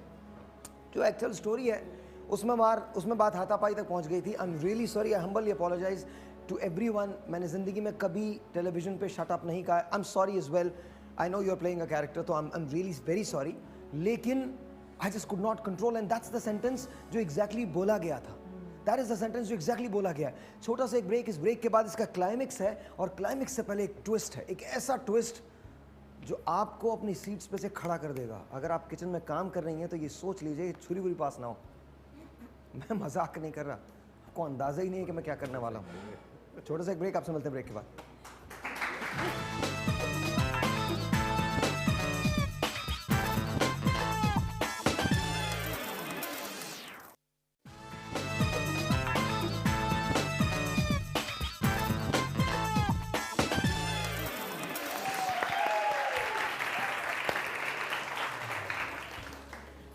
J: जो एक्चुअल स्टोरी है उसमें बात हाथापाई तक पहुंच गई थी। I am really sorry, I humbly apologise to everyone. मैंने जिंदगी में कभी टेलीविजन पे शट अप नहीं कहा। I am sorry as well, I know you are playing a character, तो I am really very sorry. लेकिन I just could not control, and that's the sentence जो exactly बोला गया था। That is the sentence जो exactly बोला गया है। छोटा सा एक ब्रेक, इस ब्रेक के बाद इसका क्लाइमेक्स है, और क्लाइमेक्स से पहले एक ट्विस्ट है, एक ऐसा ट्विस्ट जो आपको अपनी सीट्स पे से खड़ा कर देगा। अगर आप किचन में काम कर रही हैं तो ये सोच लीजिए छुरी बुरी पास ना हो। मैं मजाक नहीं कर रहा, आपको अंदाजा ही नहीं है कि मैं क्या करने वाला हूँ। छोटा सा एक ब्रेक, आपसे मिलते हैं ब्रेक के बाद।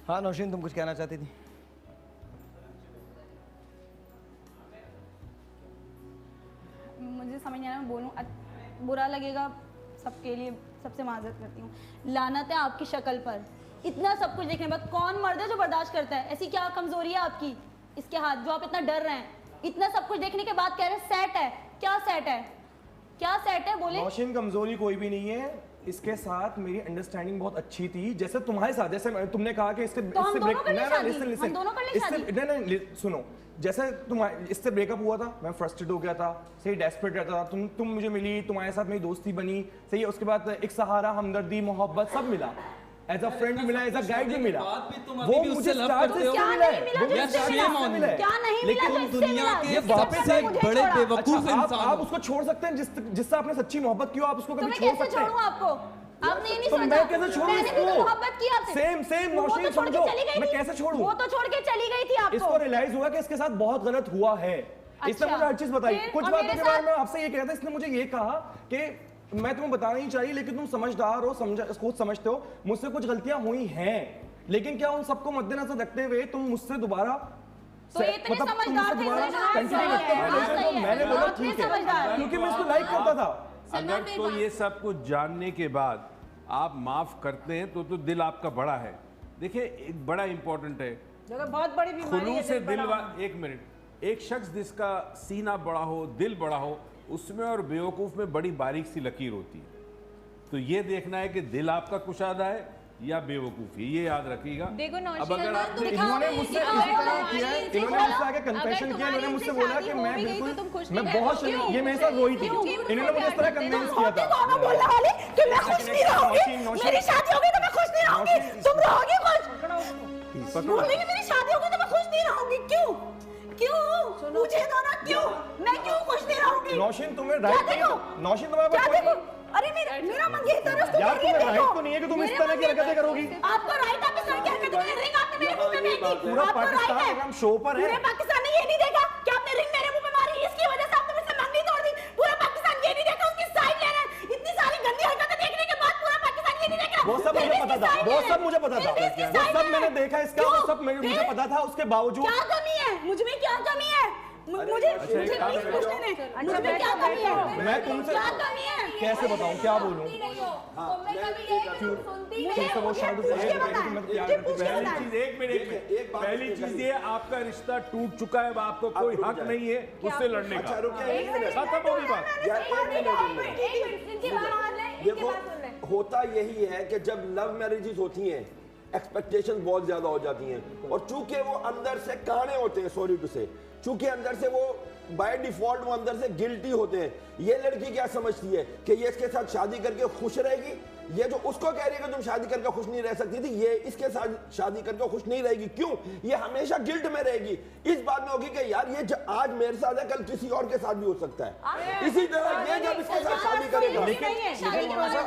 J: हाँ नौशीन, तुम कुछ कहना चाहती थी?
E: मुझे समझ नहीं आ रहा मैं बोलूँ, बुरा लगेगा सबके लिए, सबसे माजरत करती हूँ। लानत है आपकी शक्ल पर, इतना सब कुछ देखने के बाद कौन मर्द है जो बर्दाश्त करता है? ऐसी क्या कमजोरी है आपकी इसके हाथ जो आप इतना डर रहे हैं? इतना सब कुछ देखने के बाद कह रहे हैं सेट है। क्या सेट है? क्या सेट है? बोले।
F: नौशीन कमजोरी कोई भी नहीं है, इसके साथ मेरी अंडरस्टैंडिंग बहुत अच्छी थी। जैसे तुम्हारे साथ, जैसे तुमने कहा कि इससे
E: तो हम दोनों कर ले शादी।
F: सुनो, जैसे तुम इससे ब्रेकअप हुआ था, मैं फ्रस्ट्रेट हो गया था, सही डेस्परेट रहता था, तुम मुझे मिली, तुम्हारे साथ मेरी दोस्ती बनी, सही है, उसके बाद एक सहारा, हमदर्दी, मोहब्बत सब मिला, एज अ फ्रेंड मिला, एज अ गाइड भी मिला, वो मुझे स्टार्ट से
I: क्या
F: मिला
I: नहीं मिला जो इससे मिला? क्या नहीं मिला जो इससे मिला?
F: ये वापस से बड़े बेवकूफ इंसान, आप उसको छोड़ सकते हैं जिससे आपने सच्ची मोहब्बत की हो, आप उसको कभी छोड़ सकते हैं?
I: छोड़ूं आपको? आपने ये नहीं
F: तो
I: सोचा?
F: मैं कैसे छोड़ूं
I: मैंने भी तो
F: इसको?
I: मोहब्बत की आपसे।
F: सेम
I: वो
F: नौशीन
I: तो छोड़ के
F: समझो,
I: चली गई
F: मैं
I: थी।
F: कैसे छोड़ूं?
I: वो तो छोड़ के चली गई थी आपको।
F: इसको रियलाइज हुआ कि इसके साथ बहुत गलत हुआ है, इसने मुझे हर चीज बताई।
I: फिर
F: कुछ
I: और
F: बातों
I: मेरे
F: के बारे में
I: साथ-
F: आपसे ये कह रहा था, इसने मुझे ये कहा कि मैं तुम्हें बताना नहीं चाहिए, लेकिन तुम समझदार हो, खुद समझते हो, मुझसे कुछ गलतियां हुई हैं, लेकिन क्या उन सबको मद्देनजर रखते हुए तुम मुझसे दोबारा
I: तो ये इतने समझदार थे,
F: मैंने बोला ठीक है, क्योंकि मैं इसको लाइक करता था।
C: अगर तो ये सब कुछ जानने के बाद आप माफ करते हैं तो दिल आपका बड़ा है। देखिए एक बड़ा इंपॉर्टेंट है,
D: बहुत बड़ी बीमारी
C: खुलू
D: है
C: से
D: दिल बड़ा होना।
C: एक मिनट, एक शख्स जिसका सीना बड़ा हो, दिल बड़ा हो, उसमें और बेवकूफ में बड़ी बारीक सी लकीर होती है। तो ये देखना है कि दिल आपका कुशादा है या बेवकूफी, ये याद रखिएगा।
H: देखो
C: अब अगर आप
F: इन्होंने मुझसे इसी तरह किया है, इन्होंने मुझसे आके कन्फेशन किया, इन्होंने मुझसे बोला कि मैं बिल्कुल मैं बहुत ये मेरे साथ रोई थी, इन्होंने मुझे इस तरह कन्विंस किया था।
I: बोलने वाली कि मैं खुश नहीं रहूंगी, मेरी शादी होगी तो मैं खुश नहीं रहूंगी, तुम रहोगे खुश? बोलने की मेरी शादी होगी तो मैं खुश नहीं रहूंगी, क्यों? क्यों? मुझे दो ना, क्यों? मैं क्यों खुश नहीं रहूंगी?
F: नौशीन तुम्हें राइट नहीं है, नौशीन तुम्हारे पास कोई
I: अरे मेरा मन ये तरफ तो
F: यार तुम्हें राइट तो नहीं है कि तुम इस तरह की हरकतें करोगी।
I: आपको राइट है, इस तरह की हरकतें करें, रिंग आपने मेरे मुंह पे फेंकी।
F: पूरा पाकिस्तान अगर हम शो पर है,
I: पूरे पाकिस्तान ने ये नहीं देखा कि आपने रिंग मेरे मुंह पे मारी, इसकी वजह से आपने मुझसे मंगनी तोड़ दी। पूरा पाकिस्तान ये नहीं देखा, उसकी साइड ले रहा है। इतनी सारी गंदी हरकतें देखने के बाद पूरा पाकिस्तान ये नहीं देख रहा।
F: वो सब मुझे पता था, वो सब मुझे पता था, वो सब मैंने देखा इसका, वो सब मुझे पता था। उसके बावजूद
I: क्या कमी है मुझ में, क्या कमी है मुझे प्लीज पूछने दें, मुझ में क्या कमी है?
F: मैं तुमसे
I: क्या कमी है?
F: कैसे बताऊं, क्या बोलूं?
C: तुमसे वो शादी पहली चीज ये आपका रिश्ता टूट चुका है, आपको कोई हक नहीं है उससे लड़ने का। खत्म होगी बात।
L: देखो होता यही है कि जब लव मैरिजेस होती हैं एक्सपेक्टेशन बहुत ज्यादा हो जाती हैं, और चूंकि वो अंदर से काने होते हैं, सॉरी टू से, चूंकि अंदर से वो बाय डिफॉल्ट वो अंदर से गिल्टी होते हैं। ये लड़की क्या समझती है कि ये इसके साथ शादी करके खुश रहेगी, ये जो उसको कह रही है कि तुम शादी करके खुश नहीं रह सकती थी, ये इसके साथ शादी करके खुश नहीं रहेगी। क्यों? ये हमेशा गिल्ट में रहेगी, इस बात में होगी कि यार ये आज मेरे साथ है, कल किसी और के साथ भी हो सकता है। इसी तरह ये जब इसके साथ शादी करेगा,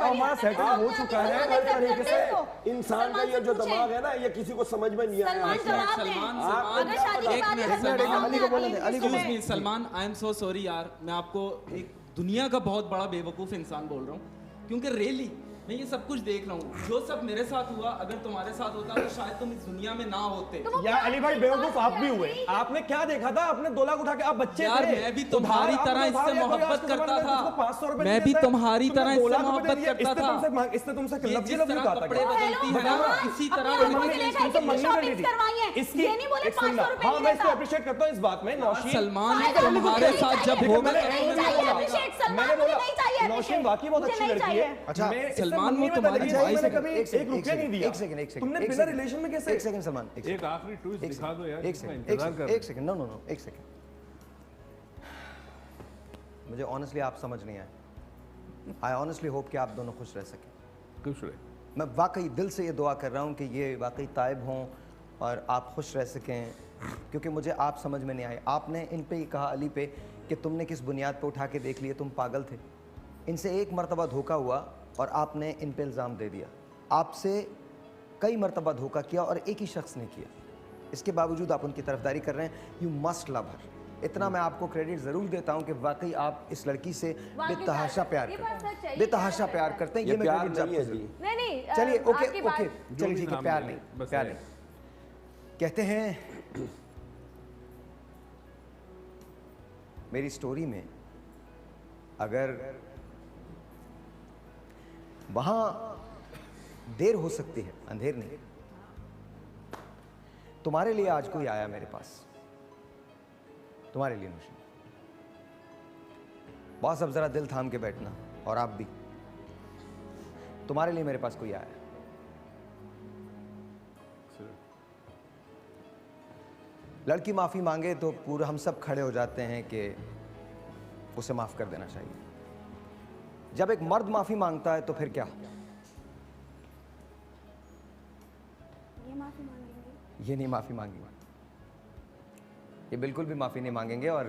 F: हमारा सेटल हो चुका है हर तरीके से।
L: इंसान का ये जो दिमाग है ना, ये किसी को समझ में नहीं आया।
O: Salman, I am so sorry यार, मैं आपको एक दुनिया का बहुत बड़ा बेवकूफ़ इंसान बोल रहा हूँ, क्योंकि रियली मैं ये सब कुछ देख रहा हूँ। जो सब मेरे साथ हुआ, अगर तुम्हारे साथ होता तो शायद तुम इस दुनिया में ना होते।
F: यार अली भाई बेवकूफ आप भी हुए, आपने क्या देखा था? आपने 2 लाख उठा के, आप बच्चे
O: यार
F: थे,
O: मैं भी तुम्हारी तरह इससे मोहब्बत करता था, मैं भी तुम्हारी तरह इससे मोहब्बत करता था।
F: इससे तुमसे
O: जिस तरह कपड़े बदलती है ना, इसी तरह
F: इसकी हाँ मैं इसको अप्रिशिएट करता हूँ इस बात में। नौशीन
O: सलमान तुम्हारे साथ जब होगा,
F: मैंने बोला नौशीन वाकई बहुत अच्छी लड़की है।
J: अच्छा
O: सलमान वो तुम्हारी भाई से
F: कभी एक रुपया नहीं दिया।
J: एक सेकंड
F: तुमने बिना रिलेशन में कैसे?
J: एक सेकंड सलमान,
C: एक आखिरी ट्विस्ट दिखा दो यार,
J: एक सेकंड, नो एक सेकंड। मुझे ऑनेस्टली आप समझ नहीं आए। आई ऑनेस्टली होप कि आप दोनों खुश रह सकें।
C: खुश रहे।
J: मैं वाकई दिल से ये दुआ कर रहा हूँ कि ये वाकई तायब हों और आप खुश रह सकें, क्योंकि मुझे आप समझ में नहीं आए। आपने इन पे ही कहा अली पे कि तुमने किस बुनियाद पे उठा के देख लिए, तुम पागल थे। इनसे एक मरतबा धोखा हुआ और आपने इन पे इल्ज़ाम दे दिया। आपसे कई मरतबा धोखा किया और एक ही शख्स ने किया, इसके बावजूद आप उनकी तरफदारी कर रहे हैं। यू मस्ट लव हर। इतना मैं आपको क्रेडिट ज़रूर देता हूं कि वाकई आप इस लड़की से बेतहाशा प्यार करते हैं, बेतहाशा प्यार करते हैं। ये मैं क्रेडिट आपको
I: नहीं,
J: चलिए ओके चलिए ठीक है, प्यार नहीं, प्यार नहीं। कहते हैं मेरी स्टोरी में अगर वहां देर हो सकती है, अंधेर नहीं। तुम्हारे लिए आज कोई आया मेरे पास, तुम्हारे लिए नौशीन। बॉस अब जरा दिल थाम के बैठना, और आप भी। तुम्हारे लिए मेरे पास कोई आया। लड़की माफ़ी मांगे तो पूरा हम सब खड़े हो जाते हैं कि उसे माफ़ कर देना चाहिए। जब एक मर्द माफ़ी मांगता है तो फिर क्या?
E: ये माफ़ी मांगेंगे?
J: ये नहीं माफ़ी मांगेंगे, ये बिल्कुल भी माफ़ी नहीं मांगेंगे और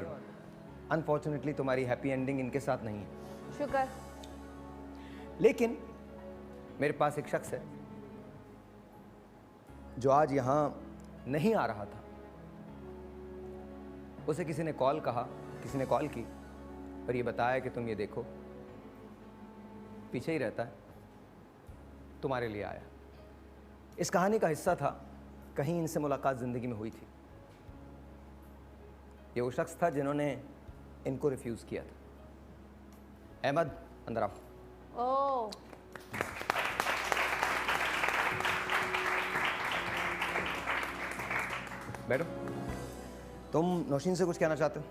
J: अनफॉर्चुनेटली तुम्हारी हैप्पी एंडिंग इनके साथ नहीं है।
I: शुक्र।
J: लेकिन मेरे पास एक शख्स है जो आज यहाँ नहीं आ रहा था। उसे किसी ने कॉल की और ये बताया कि तुम ये देखो, पीछे ही रहता है, तुम्हारे लिए आया। इस कहानी का हिस्सा था, कहीं इनसे मुलाकात ज़िंदगी में हुई थी। ये वो शख्स था जिन्होंने इनको रिफ्यूज़ किया था। अहमद, अंदर आओ।
I: ओह,
J: बैठो। तुम नौशीन से कुछ कहना चाहते हो?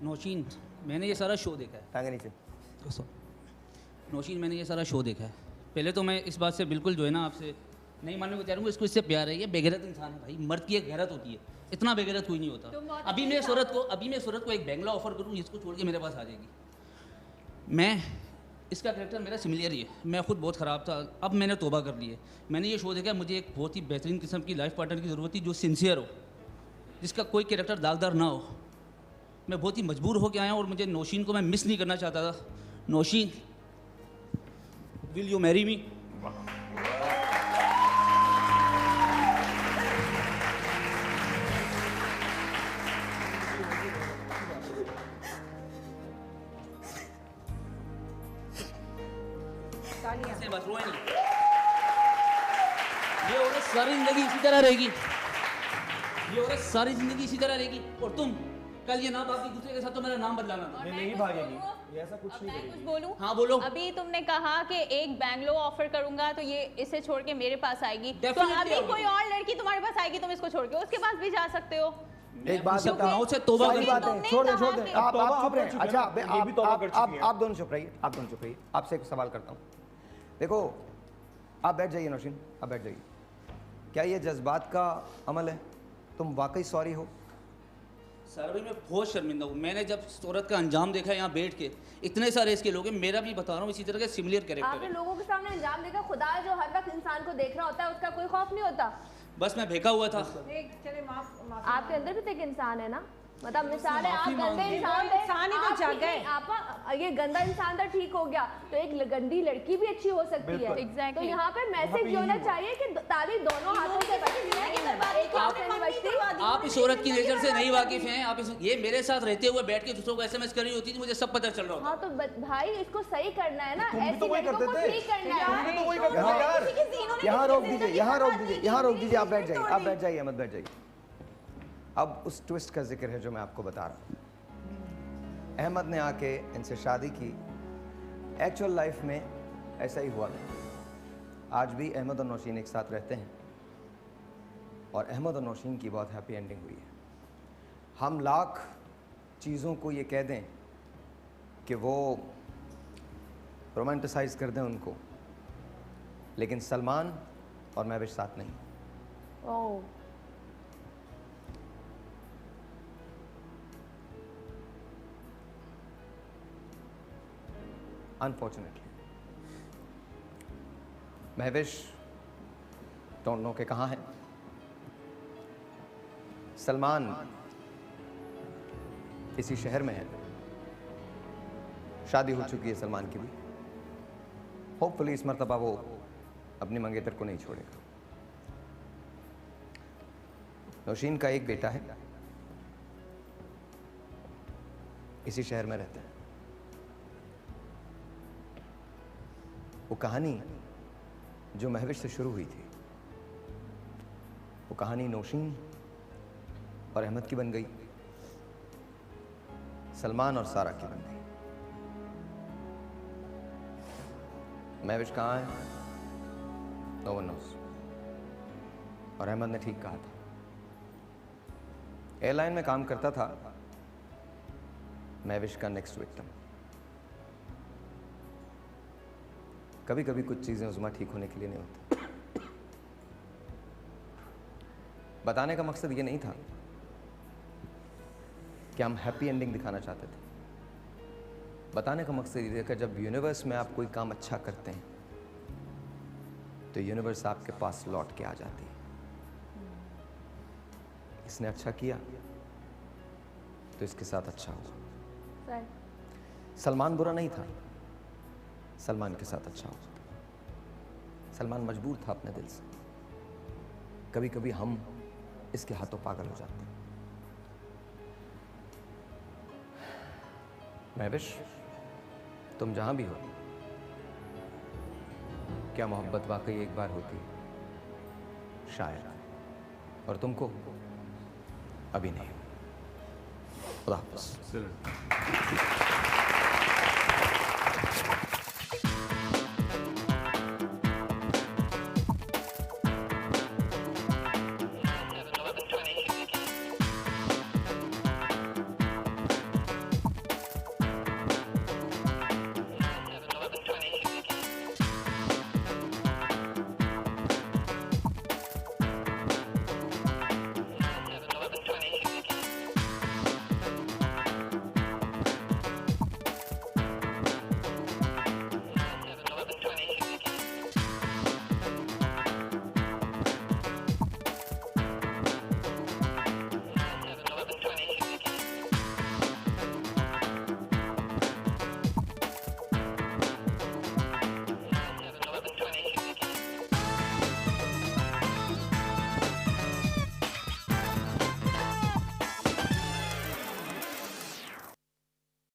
G: नौशीन, मैंने ये सारा शो देखा है।
J: टांगे नीचे।
G: नौशीन, मैंने ये सारा शो देखा है। पहले तो मैं इस बात से बिल्कुल जो है ना आपसे नहीं मानने को चाह रहा हूँ, इसको इससे प्यार है। ये बेगैरत इंसान है भाई, मर्द की एक गैरत होती है, इतना बेगैरत कोई नहीं होता। अभी मैं सूरत को एक बंगला ऑफर करूँ, इसको छोड़ के मेरे पास आ जाएगी। मैं इसका कैरेक्टर मेरा सिमिलर ही है, मैं खुद बहुत ख़राब था, अब मैंने तौबा कर ली है। मैंने ये शो देखा, मुझे एक बहुत ही बेहतरीन किस्म की लाइफ पार्टनर की ज़रूरत थी जो सिंसियर हो, जिसका कोई कैरेक्टर दागदार ना हो। मैं बहुत ही मजबूर होकर आया और मुझे नौशीन को मैं मिस नहीं करना चाहता था। Nausheen, will you marry me? बस रोए नहीं, ये औरत सारी जिंदगी इसी तरह रहेगी, ये औरत सारी जिंदगी इसी तरह रहेगी। और तुम कल ये ना भागी दूसरे के साथ, तो मेरा नाम बदलाना था।
F: ये नहीं भागेगी, ये ऐसा कुछ नहीं
H: कुछ
F: करेगी।
H: बोलूं?
G: हाँ बोलो।
H: अभी तुमने कहा कि एक बैंगलो ऑफर करूंगा तो ये इसे छोड़ के मेरे पास आएगी, तो
G: Definitely
H: अभी
G: आऊंगी।
H: कोई और लड़की तुम्हारे पास आएगी, तुम इसको छोड़ के उसके पास भी जा सकते हो।
J: एक बात
G: सब
J: बताओ,
G: गुनाहों से तौबा
J: सारी
G: करो।
J: बातें छोड़ दे, छोड़ दे। आप चुप रहे। अच्छा,
F: ये भी तौबा कर चुकी हैं।
J: आप दोनों चुप रहिए, आप दोनों चुप रहिए। आपसे एक सवाल करता हूँ। देखो, आप बैठ जाइए नौशीन, आप बैठ जाइए। क्या ये जज्बात का अमल है? तुम वाकई सॉरी हो?
G: सर भाई, मैं बहुत शर्मिंदा हूँ। मैंने जब सूरत का अंजाम देखा यहाँ बैठ के, इतने सारे इसके लोग हैं, मेरा भी बता रहा हूँ इसी तरह के सिमिलर कैरेक्टर
I: आपने
G: है।
I: लोगों के सामने अंजाम देखा, खुदा है जो हर वक्त इंसान को देख रहा होता है, उसका कोई खौफ नहीं होता।
G: बस मैं भेका हुआ था।
D: चले माफ
I: आपके अंदर भी तो एक इंसान है ना, मतलब मिसाल है आप गंदे इंसान थे,
D: इंसान ही तो
I: आप
D: जाग गए।
I: आप ये गंदा इंसान था, ठीक हो गया, तो एक गंदी लड़की भी अच्छी हो सकती है।
H: Exactly.
I: तो यहाँ पे मैसेज ये होना चाहिए कि ताली दोनों हाथों से बजती है, एक हाथ से नहीं बजती।
G: आप इस औरत की नेचर से नहीं वाकिफ हैं। आप ये मेरे साथ रहते हुए बैठ के दूसरों को एसएमएस कर रही होती थी, मुझे सब पता चल रहा होता।
I: हाँ तो भाई इसको सही करना है ना,
F: तुम भी
I: ऐसी
F: तो वही
I: लड़कों को
F: करते थे।
I: ठीक करना है।
F: तुम भी तो वही करते थे यार।
J: यहाँ रोक दीजिए, यहाँ रोक दीजिए, यहाँ रोक दीजिए। आप बैठ जाइए, आप बैठ जाइए, अहमद बैठ जाइए। अब उस ट्विस्ट का जिक्र है जो मैं आपको बता रहा हूँ। अहमद ने आके इनसे शादी की, एक्चुअल लाइफ में ऐसा ही हुआ। आज भी अहमद और नौशीन एक साथ रहते हैं और अहमद और नौशीन की बहुत हैप्पी एंडिंग हुई है। हम लाख चीज़ों को ये कह दें कि वो रोमांटिसाइज कर दें उनको, लेकिन सलमान और महविश साथ नहीं।
I: ओह,
J: अनफॉर्चुनेटली महविश डोंट नो के कहाँ है। सलमान इसी शहर में है, शादी हो चुकी है सलमान की भी। होपफुली इस मर्तबा वो अपनी मंगेतर को नहीं छोड़ेगा। नौशीन का एक बेटा है, इसी शहर में रहता है। वो कहानी जो महविश से शुरू हुई थी, वो कहानी नौशीन और अहमद की बन गई, सलमान और सारा की बन गई। महविश कहाँ है? No one knows. और अहमद ने ठीक कहा था। एयरलाइन में काम करता था महविश का नेक्स्ट विक्टिम। कभी कभी कुछ चीज़ें उज़मा ठीक होने के लिए नहीं होती।
R: बताने का मकसद ये नहीं था कि हम हैप्पी एंडिंग दिखाना चाहते थे। बताने का मकसद ये था कि जब यूनिवर्स में आप कोई काम अच्छा करते हैं तो यूनिवर्स आपके पास लौट के आ जाती है। इसने अच्छा किया तो इसके साथ अच्छा हुआ। सलमान बुरा नहीं था, सलमान के साथ अच्छा हुआ। सलमान मजबूर था अपने दिल से। कभी कभी हम इसके हाथों पागल हो जाते हैं। महविश, तुम जहां भी हो, क्या मोहब्बत वाकई एक बार होती है? शायद, और तुमको अभी नहीं। खुदा हाफ़िज़।